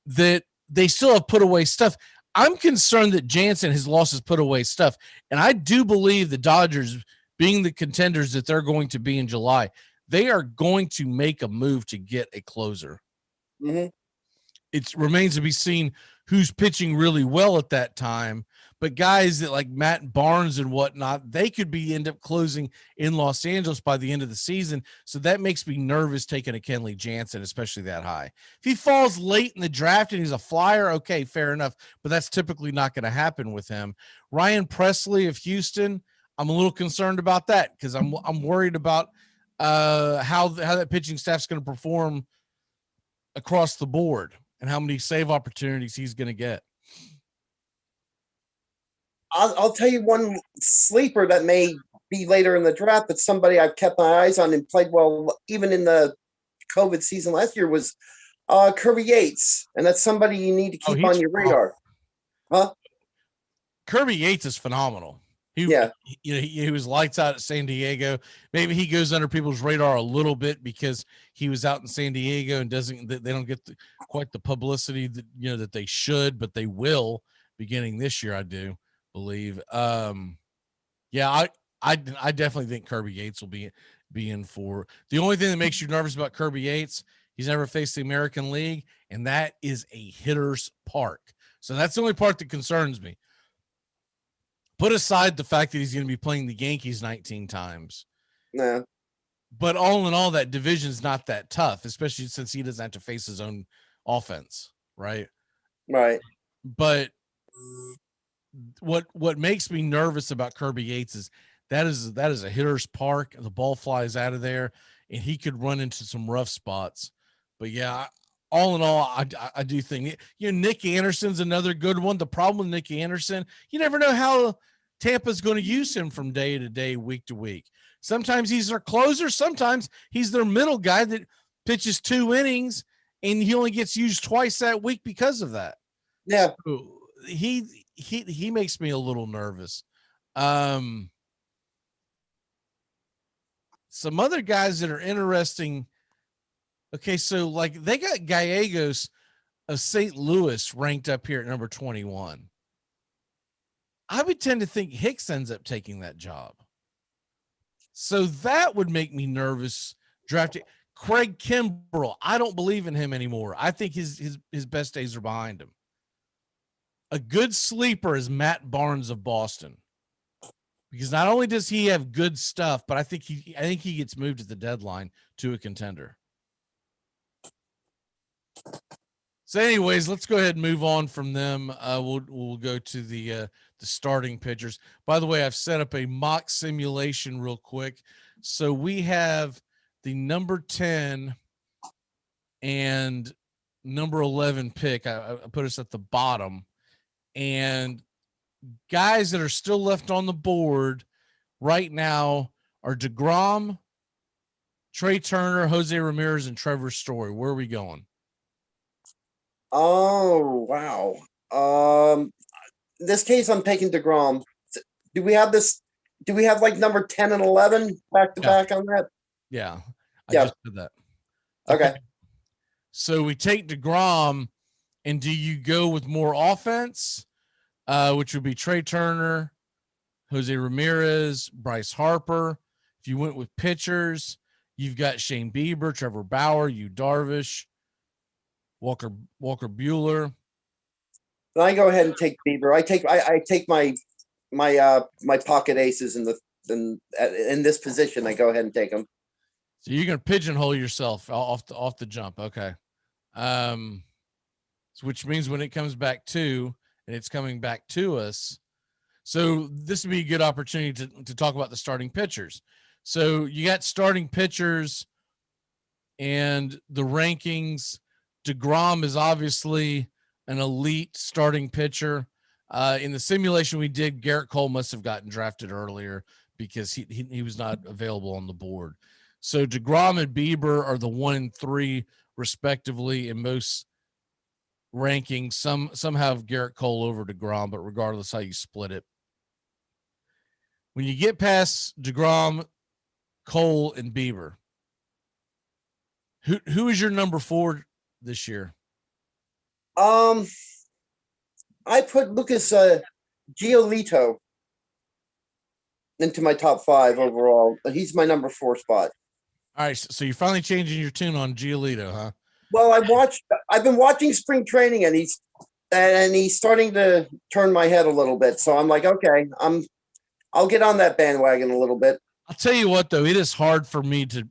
O: that they still have put away stuff. I'm concerned that Jansen has lost his put away stuff. And I do believe the Dodgers, being the contenders that they're going to be in July, they are going to make a move to get a closer.
Q: Mm-hmm.
O: It remains to be seen who's pitching really well at that time. But guys that like Matt Barnes and whatnot, they could end up closing in Los Angeles by the end of the season. So that makes me nervous taking a Kenley Jansen, especially that high. If he falls late in the draft and he's a flyer, okay, fair enough. But that's typically not going to happen with him. Ryan Presley of Houston, I'm a little concerned about that because I'm worried about how that pitching staff's going to perform across the board and how many save opportunities he's going to get.
Q: I'll tell you one sleeper that may be later in the draft, but somebody I've kept my eyes on and played well even in the COVID season last year was Kirby Yates, and that's somebody you need to keep on your radar. Huh?
O: Kirby Yates is phenomenal. He was lights out at San Diego. Maybe he goes under people's radar a little bit because he was out in San Diego and they don't get quite the publicity that that they should, but they will beginning this year. I do believe. I definitely think Kirby Yates will be in for. The only thing that makes you nervous about Kirby Yates, he's never faced the American League, and that is a hitter's park. So that's the only part that concerns me. Put aside the fact that he's going to be playing the Yankees 19 times.
Q: Yeah.
O: But all in all, that division's not that tough, especially since he doesn't have to face his own offense, right?
Q: Right.
O: But what makes me nervous about Kirby Yates is that is a hitter's park. The ball flies out of there, and he could run into some rough spots. But yeah, all in all, I do think Nick Anderson's another good one. The problem with Nick Anderson, you never know how Tampa's going to use him from day to day, week to week. Sometimes he's their closer. Sometimes he's their middle guy that pitches 2 innings, and he only gets used twice that week because of that.
Q: Yeah,
O: so he makes me a little nervous. Some other guys that are interesting. Okay, so like they got Gallegos of St. Louis ranked up here at number 21. I would tend to think Hicks ends up taking that job. So that would make me nervous drafting Craig Kimbrell. I don't believe in him anymore. I think his best days are behind him. A good sleeper is Matt Barnes of Boston. Because not only does he have good stuff, but I think he gets moved at the deadline to a contender. So, anyways, let's go ahead and move on from them. We'll go to the starting pitchers. By the way, I've set up a mock simulation real quick. So we have the number 10 and number 11 pick. I put us at the bottom, and guys that are still left on the board right now are DeGrom, Trey Turner, Jose Ramirez, and Trevor Story. Where are we going?
Q: Oh, wow. In this case, I'm taking DeGrom. Do we have this? Do we have like number 10 and 11 back to back on that?
O: Yeah. I
Q: Yeah.
O: just did that.
Q: Okay.
O: So we take DeGrom, and do you go with more offense, which would be Trey Turner, Jose Ramirez, Bryce Harper? If you went with pitchers, you've got Shane Bieber, Trevor Bauer, Yu Darvish, Walker Buehler.
Q: I go ahead and take Bieber. I take my pocket aces in this position. I go ahead and take them.
O: So you're going to pigeonhole yourself off the jump. Okay. Which means when it comes back to, and it's coming back to us. So this would be a good opportunity to talk about the starting pitchers. So you got starting pitchers and the rankings. DeGrom is obviously an elite starting pitcher. In the simulation we did, Garrett Cole must have gotten drafted earlier because he was not available on the board. So DeGrom and Bieber are the 1 and 3 respectively in most rankings. Some have Garrett Cole over DeGrom, but regardless how you split it, when you get past DeGrom, Cole, and Bieber, who is your number 4 this year?
Q: I put Lucas Giolito into my top 5 overall. He's my number 4 spot.
O: All right, so you're finally changing your tune on Giolito, huh?
Q: Well, I've been watching spring training, and he's starting to turn my head a little bit. So I'm like, okay, I'll get on that bandwagon a little bit.
O: I'll tell you what, though, it is hard for me to,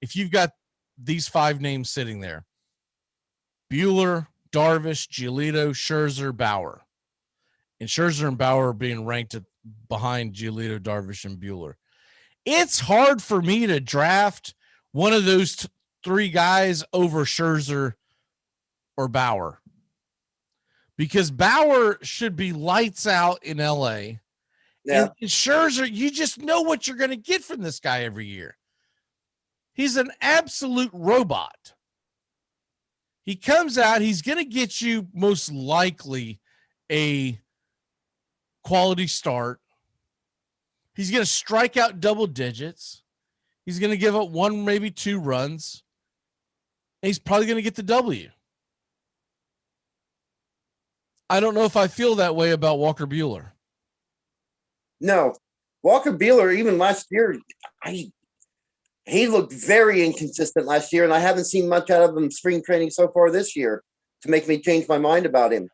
O: if you've got these 5 names sitting there: Buehler, Darvish, Giolito, Scherzer, Bauer. And Scherzer and Bauer are being ranked behind Giolito, Darvish, and Buehler. It's hard for me to draft one of those 3 guys over Scherzer or Bauer, because Bauer should be lights out in LA.
Q: Yeah.
O: And Scherzer, you just know what you're going to get from this guy every year. He's an absolute robot. He comes out, he's going to get you most likely a quality start. He's going to strike out double digits. He's going to give up 1, maybe 2 runs. And he's probably going to get the W. I don't know if I feel that way about Walker Buehler.
Q: No, Walker Buehler, even last year, he looked very inconsistent last year, and I haven't seen much out of him spring training so far this year to make me change my mind about him.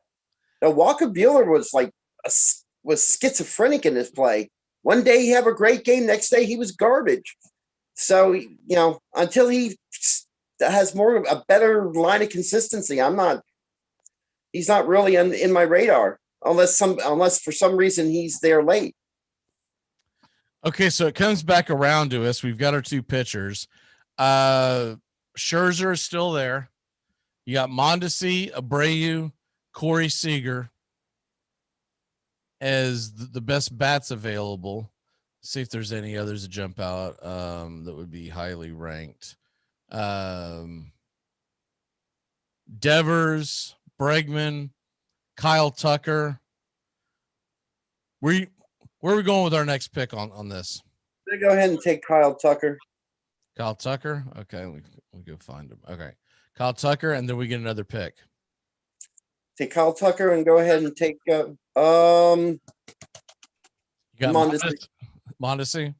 Q: Now, Walker Buehler was schizophrenic in his play. One day he had a great game, next day he was garbage. So, until he has a better line of consistency, he's not really in my radar unless for some reason he's there late.
O: Okay, so it comes back around to us. We've got our 2 pitchers. Scherzer is still there. You got Mondesi, Abreu, Corey Seager as the best bats available. See if there's any others that jump out that would be highly ranked. Devers, Bregman, Kyle Tucker. Where are we going with our next pick on this?
Q: I'm gonna go ahead and take Kyle Tucker.
O: Kyle Tucker? Okay, we go find him. Okay. Kyle Tucker, and then we get another pick.
Q: Take Kyle Tucker and go ahead and take
O: You got Mondesi?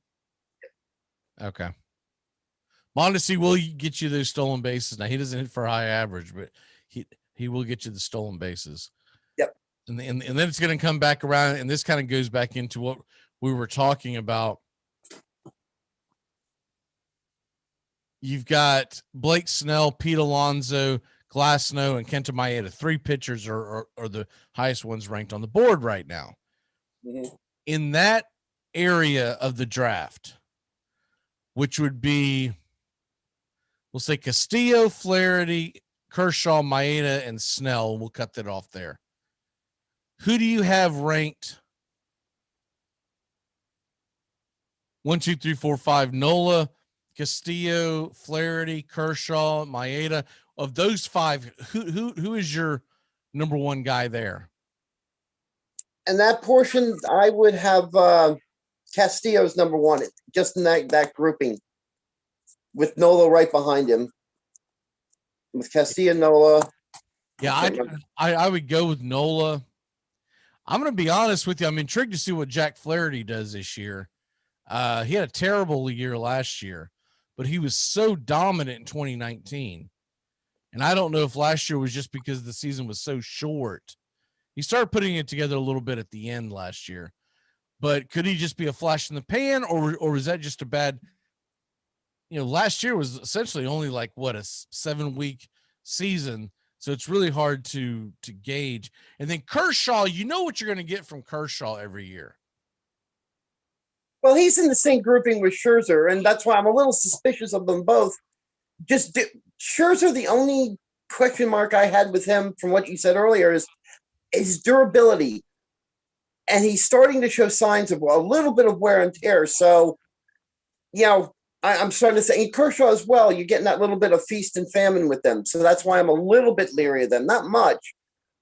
O: Okay. Mondesi will get you those stolen bases. Now, he doesn't hit for high average, but he will get you the stolen bases.
Q: Yep.
O: And then it's going to come back around, and this kind of goes back into what we were talking about. You've got Blake Snell, Pete Alonso, Glasnow, and Kenta Maeda. 3 pitchers are the highest ones ranked on the board right now.
Q: Mhm.
O: In that area of the draft, which would be, we'll say Castillo, Flaherty, Kershaw, Maeda, and Snell. We'll cut that off there. Who do you have ranked 1, 2, 3, 4, 5? Nola, Castillo, Flaherty, Kershaw, Maeda. Of those 5, who is your number 1 guy there?
Q: And that portion, I would have Castillo's number 1, just in that grouping, with Nola right behind him. With Castillo, Nola.
O: Yeah, I would go with Nola. I'm going to be honest with you. I'm intrigued to see what Jack Flaherty does this year. He had a terrible year last year, but he was so dominant in 2019. And I don't know if last year was just because the season was so short. He started putting it together a little bit at the end last year. But could he just be a flash in the pan, or was that just a bad, last year was essentially only like a 7-week season. So it's really hard to gauge. And then Kershaw, you know what you're going to get from Kershaw every year.
Q: Well, he's in the same grouping with Scherzer, and that's why I'm a little suspicious of them both. Scherzer, the only question mark I had with him from what you said earlier is his durability. And he's starting to show signs of a little bit of wear and tear. So, I'm starting to say, in Kershaw as well, you're getting that little bit of feast and famine with them. So that's why I'm a little bit leery of them. Not much,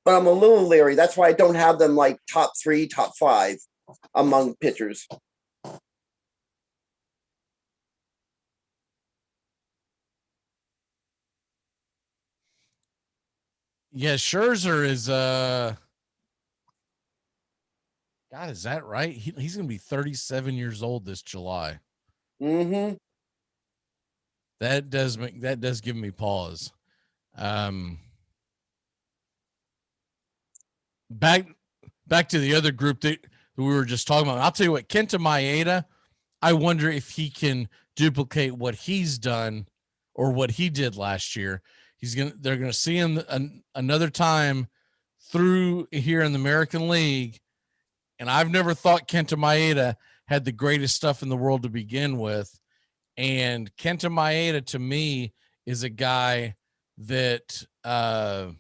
Q: but I'm a little leery. That's why I don't have them like top 3, top 5 among pitchers.
O: Yeah, Scherzer is God, is that right? He's going to be 37 years old this July.
Q: Mm-hmm.
O: That does give me pause. Back to the other group that we were just talking about. I'll tell you what, Kenta Maeda, I wonder if he can duplicate what he's done or what he did last year. They're gonna see him another time through here in the American League. And I've never thought Kenta Maeda had the greatest stuff in the world to begin with. And Kenta Maeda, to me, is a guy that has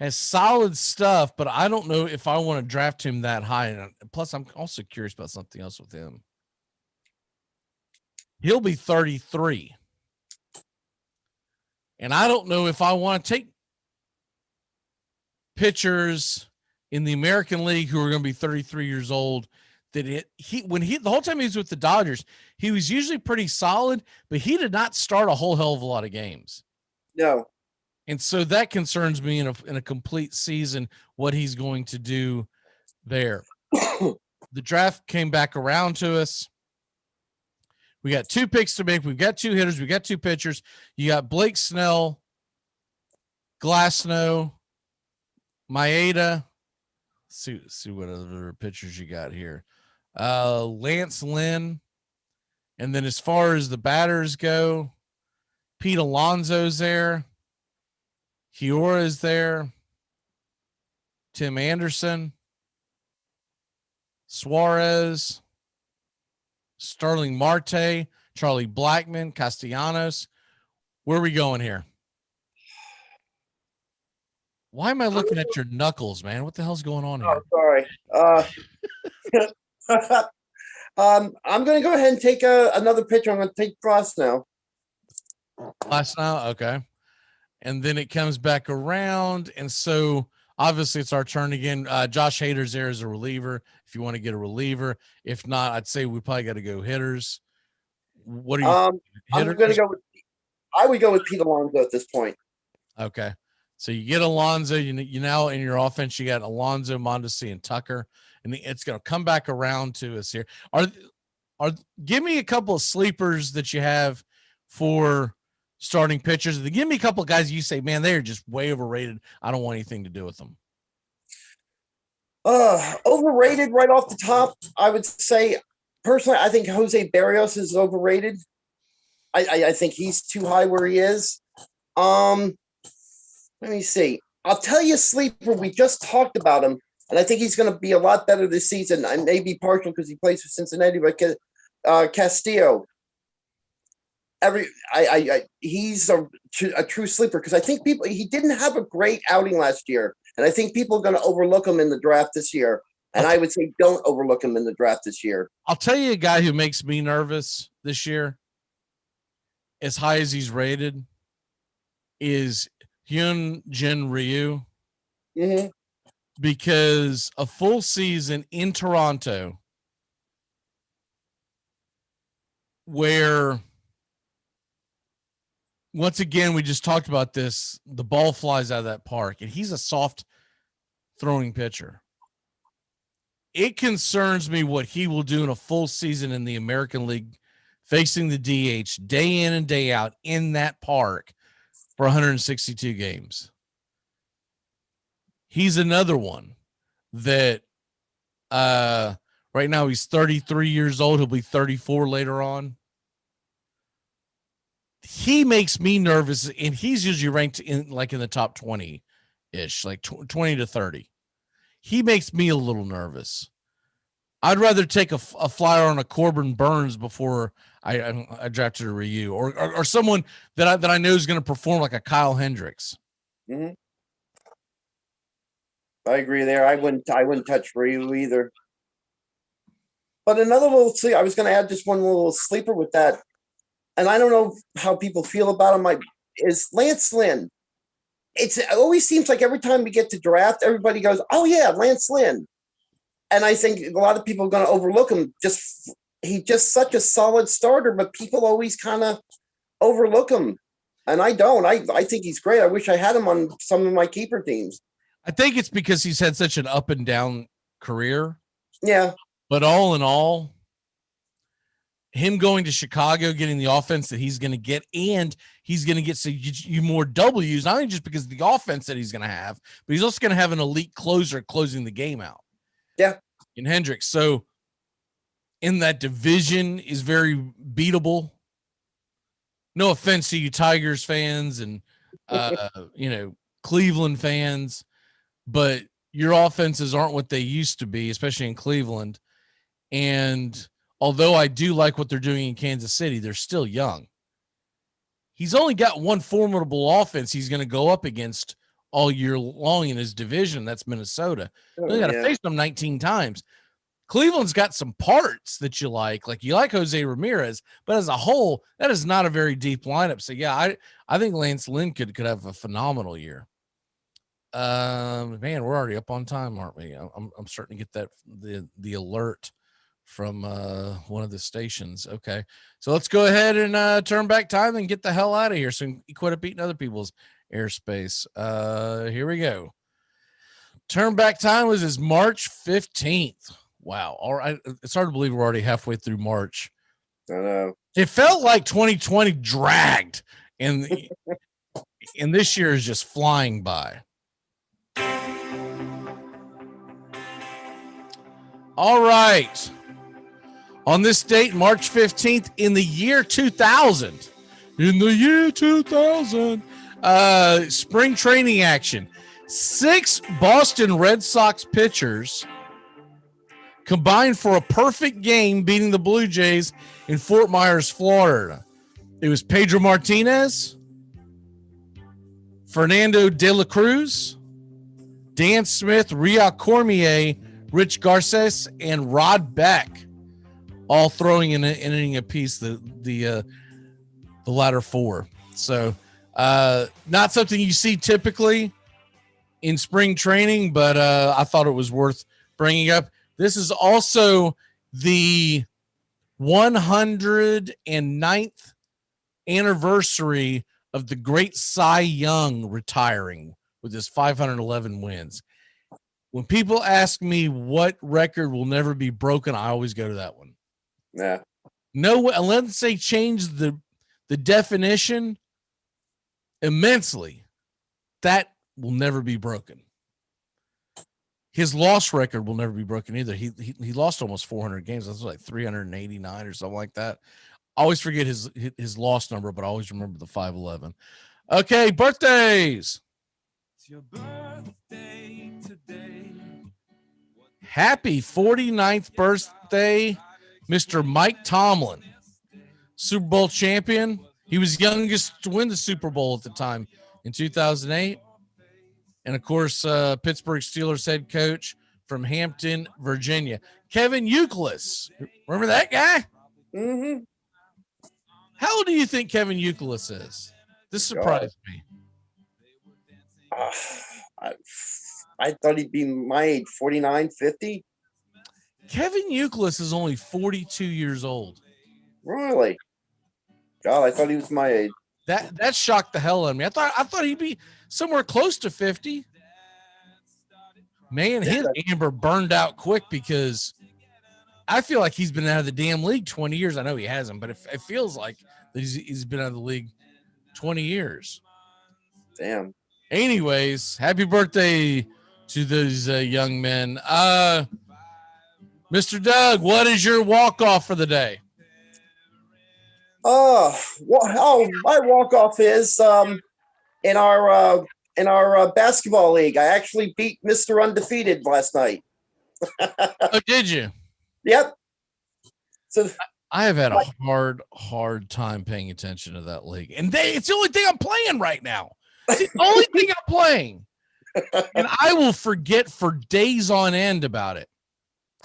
O: solid stuff, but I don't know if I want to draft him that high. And plus, I'm also curious about something else with him. He'll be 33. And I don't know if I want to take pitchers in the American League who are going to be 33 years old. The whole time he was with the Dodgers, he was usually pretty solid, but he did not start a whole hell of a lot of games.
Q: No.
O: And so that concerns me in a complete season, what he's going to do there. The draft came back around to us. We got 2 picks to make. We've got 2 hitters. We got 2 pitchers. You got Blake Snell, Glasnow, Maeda. See what other pitchers you got here. Lance Lynn. And then as far as the batters go, Pete Alonso's there. Hiura is there. Tim Anderson. Suarez. Starling Marte. Charlie Blackmon. Castellanos. Where are we going here? Why am I looking at your knuckles, man? What the hell's going on here?
Q: Oh, sorry. I'm going to go ahead and take another pitcher. I'm going to take Frost now.
O: Okay. And then it comes back around. And so obviously it's our turn again. Josh Hader's there as a reliever. If you want to get a reliever, if not, I'd say we probably got to go hitters. What are you?
Q: I'm going to go I would go with Pete Alonso at this point.
O: Okay. So you get Alonso, you now in your offense, you got Alonso, Mondesi, and Tucker, and it's going to come back around to us here. Give me a couple of sleepers that you have for starting pitchers. Give me a couple of guys you say, man, they're just way overrated. I don't want anything to do with them.
Q: Overrated right off the top. I would say personally, I think Jose Barrios is overrated. I think he's too high where he is. Let me see. I'll tell you, sleeper. We just talked about him, and I think he's going to be a lot better this season. I may be partial because he plays for Cincinnati, but Castillo. He's a true sleeper because I think he didn't have a great outing last year, and I think people are going to overlook him in the draft this year. And I would say don't overlook him in the draft this year.
O: I'll tell you a guy who makes me nervous this year, as high as he's rated, is Hyun-Jin Ryu.
Q: Mm-hmm.
O: Because a full season in Toronto where, once again, we just talked about this, the ball flies out of that park, and he's a soft throwing pitcher. It concerns me what he will do in a full season in the American League, facing the DH day in and day out in that park for 162 games. He's another one that right now he's 33 years old. He'll be 34 later on. He makes me nervous, and he's usually ranked in the top 20-ish, like 20 to 30. He makes me a little nervous. I'd rather take a flyer on a Corbin Burns before I drafted a Ryu or someone that I know is going to perform like a Kyle Hendricks.
Q: Mm-hmm. I agree there. I wouldn't touch Ryu either. But another little I was going to add just one little sleeper with that, and I don't know how people feel about him. Is Lance Lynn. It always seems like every time we get to draft, everybody goes, "Oh yeah, Lance Lynn," and I think a lot of people are going to overlook him. He's just such a solid starter, but people always kind of overlook him, and I don't. I think he's great. I wish I had him on some of my keeper teams.
O: I think it's because he's had such an up and down career.
Q: Yeah.
O: But all in all, him going to Chicago, getting the offense that he's going to get, and he's going to get you more W's, not only just because of the offense that he's going to have, but he's also going to have an elite closer closing the game out.
Q: Yeah.
O: In Hendricks. So in that division is very beatable. No offense to you Tigers fans and, Cleveland fans, but your offenses aren't what they used to be, especially in Cleveland. And although I do like what they're doing in Kansas City, they're still young. He's only got one formidable offense he's going to go up against all year long in his division. That's Minnesota. You got to face them 19 times. Cleveland's got some parts that you like you like Jose Ramirez, but as a whole, that is not a very deep lineup. So yeah, I think Lance Lynn could have a phenomenal year. Man, we're already up on time, aren't we? I'm starting to get that the alert from one of the stations. Okay, so let's go ahead and turn back time and get the hell out of here so you quit up eating other people's airspace. Here we go. Turn back time is March 15th. Wow. All right. It's hard to believe we're already halfway through March.
Q: I know.
O: It felt like 2020 dragged, and this year is just flying by. All right. On this date, March 15th, in the year 2000, spring training action, 6 Boston Red Sox pitchers combined for a perfect game beating the Blue Jays in Fort Myers, Florida. It was Pedro Martinez, Fernando De La Cruz, Dan Smith, Ria Cormier, Rich Garces, and Rod Beck, all throwing in an inning apiece, the latter 4. So not something you see typically in spring training, but I thought it was worth bringing up. This is also the 109th anniversary of the great Cy Young retiring with his 511 wins. When people ask me what record will never be broken, I always go to that one.
Q: Yeah.
O: No, unless they change the definition immensely, that will never be broken. His loss record will never be broken either. He lost almost 400 games. That's like 389 or something like that. I always forget his lost number, but I always remember the 511. Okay, birthdays.
T: It's your birthday today.
O: Happy 49th birthday, Mr. Mike Tomlin, Super Bowl champion. He was youngest to win the Super Bowl at the time in 2008. And, of course, Pittsburgh Steelers head coach from Hampton, Virginia. Kevin Euclid. Remember that guy?
Q: Mm-hmm.
O: How old do you think Kevin Euclid is? This surprised me.
Q: I thought he'd be my age, 49, 50.
O: Kevin Euclid is only 42 years old.
Q: Really? God, I thought he was my age.
O: That shocked the hell out of me. I thought he'd be somewhere close to 50. Man, his amber burned out quick because I feel like he's been out of the damn league 20 years. I know he hasn't, but it feels like he's been out of the league 20 years.
Q: Damn.
O: Anyways, happy birthday to those young men. Mr. Doug, what is your walk-off for the day?
Q: My walk-off is in our basketball league. I actually beat Mr. Undefeated last night.
O: Oh, did you?
Q: Yep. So
O: I have had a hard time paying attention to that league. And it's the only thing I'm playing right now. It's the only thing I'm playing. And I will forget for days on end about it.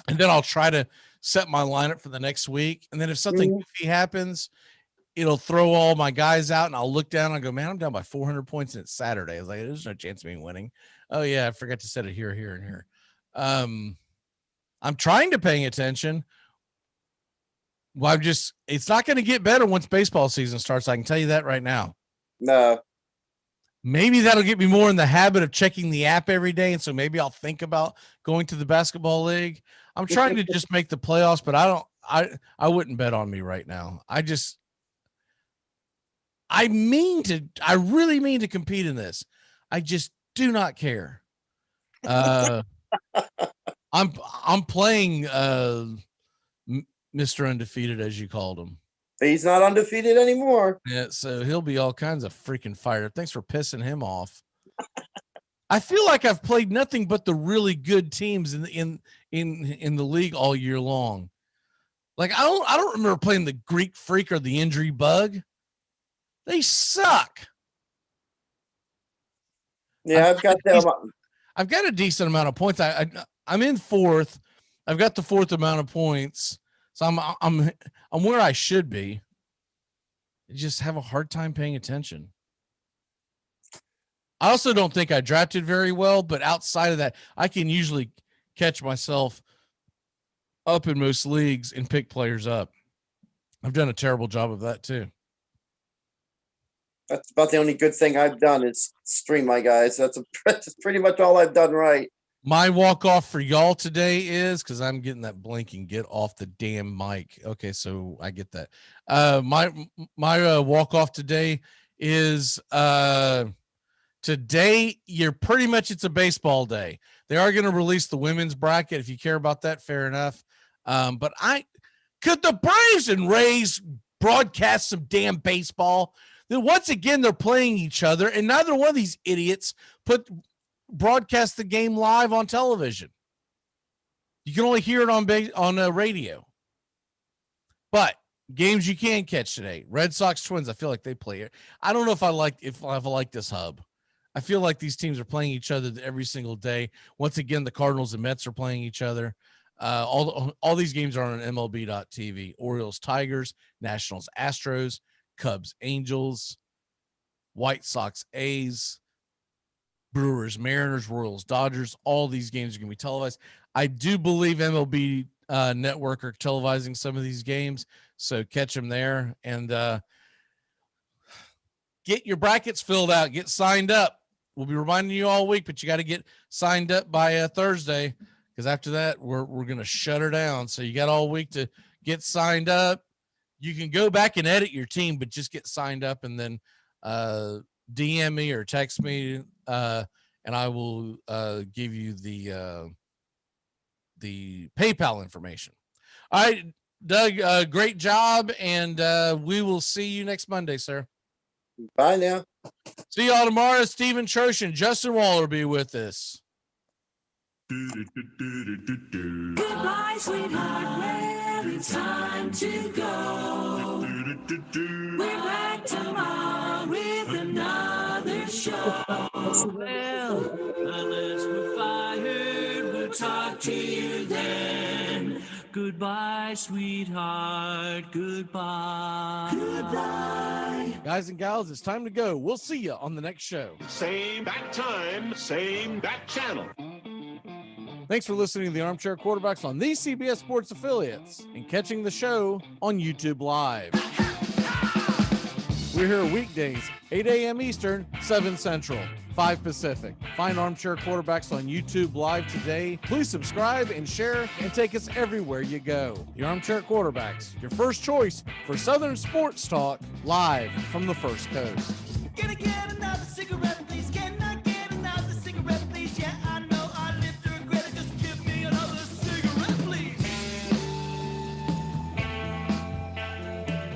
O: And then I'll try to set my lineup for the next week. And then if something goofy happens, it'll throw all my guys out. And I'll look down and go, man, I'm down by 400 points and it's Saturday. I was like, there's no chance of me winning. Oh, yeah, I forgot to set it here, here, and here. I'm trying to pay attention. Well, it's not going to get better once baseball season starts. I can tell you that right now.
Q: No. Maybe
O: that'll get me more in the habit of checking the app every day. And so maybe I'll think about going to the basketball league. I'm trying to just make the playoffs, but I wouldn't bet on me right now. I really mean to compete in this. I just do not care. I'm playing Mr. Undefeated, as you called him.
Q: He's not undefeated anymore.
O: Yeah, so he'll be all kinds of freaking fired up. Thanks for pissing him off. I feel like I've played nothing but the really good teams in the league all year long. Like I don't remember playing the Greek Freak or the Injury Bug. They suck.
Q: Yeah,
O: I've got a decent amount of points. I'm in fourth. I've got the fourth amount of points. So I'm where I should be. I just have a hard time paying attention. I also don't think I drafted very well, but outside of that, I can usually catch myself up in most leagues and pick players up. I've done a terrible job of that too.
Q: That's about the only good thing I've done is stream my guys. That's pretty much all I've done right.
O: My walk-off for y'all today is, because I'm getting that blinking, get off the damn mic. Okay, so I get that. My walk-off today is today, it's a baseball day. They are going to release the women's bracket. If you care about that, fair enough. But could the Braves and Rays broadcast some damn baseball? Then once again, they're playing each other, and neither one of these idiots broadcast the game live on television. You can only hear it on radio. But games you can catch today: Red Sox Twins. I feel like they play it. I don't know if I like this hub. I feel like these teams are playing each other every single day. Once again, the Cardinals and Mets are playing each other. All these games are on MLB.TV. Orioles, Tigers, Nationals, Astros, Cubs, Angels, White Sox, A's, Brewers, Mariners, Royals, Dodgers. All these games are going to be televised. I do believe MLB Network are televising some of these games, so catch them there and get your brackets filled out. Get signed up. We'll be reminding you all week, but you got to get signed up by Thursday, because after that we're going to shut her down. So you got all week to get signed up. You can go back and edit your team, but just get signed up and then DM me or text me, and I will give you the PayPal information. All right, Doug, great job, and we will see you next Monday, sir.
Q: Bye now.
O: See y'all tomorrow. Stephen Church and Justin Waller will be with us.
T: Goodbye, sweetheart. Well, it's time to go. We're back tomorrow with another show. Well, unless we're fired, we'll talk to you then. Goodbye, sweetheart. Goodbye. Goodbye.
O: Guys and gals, it's time to go. We'll see you on the next show.
U: Same bat time, same bat channel.
O: Thanks for listening to the Armchair Quarterbacks on these CBS Sports affiliates and catching the show on YouTube Live. We're here weekdays, 8 a.m. Eastern, 7 Central, 5 Pacific. Find Armchair Quarterbacks on YouTube Live today. Please subscribe and share and take us everywhere you go. The Armchair Quarterbacks, your first choice for Southern sports talk, live from the First Coast.
T: Gonna get another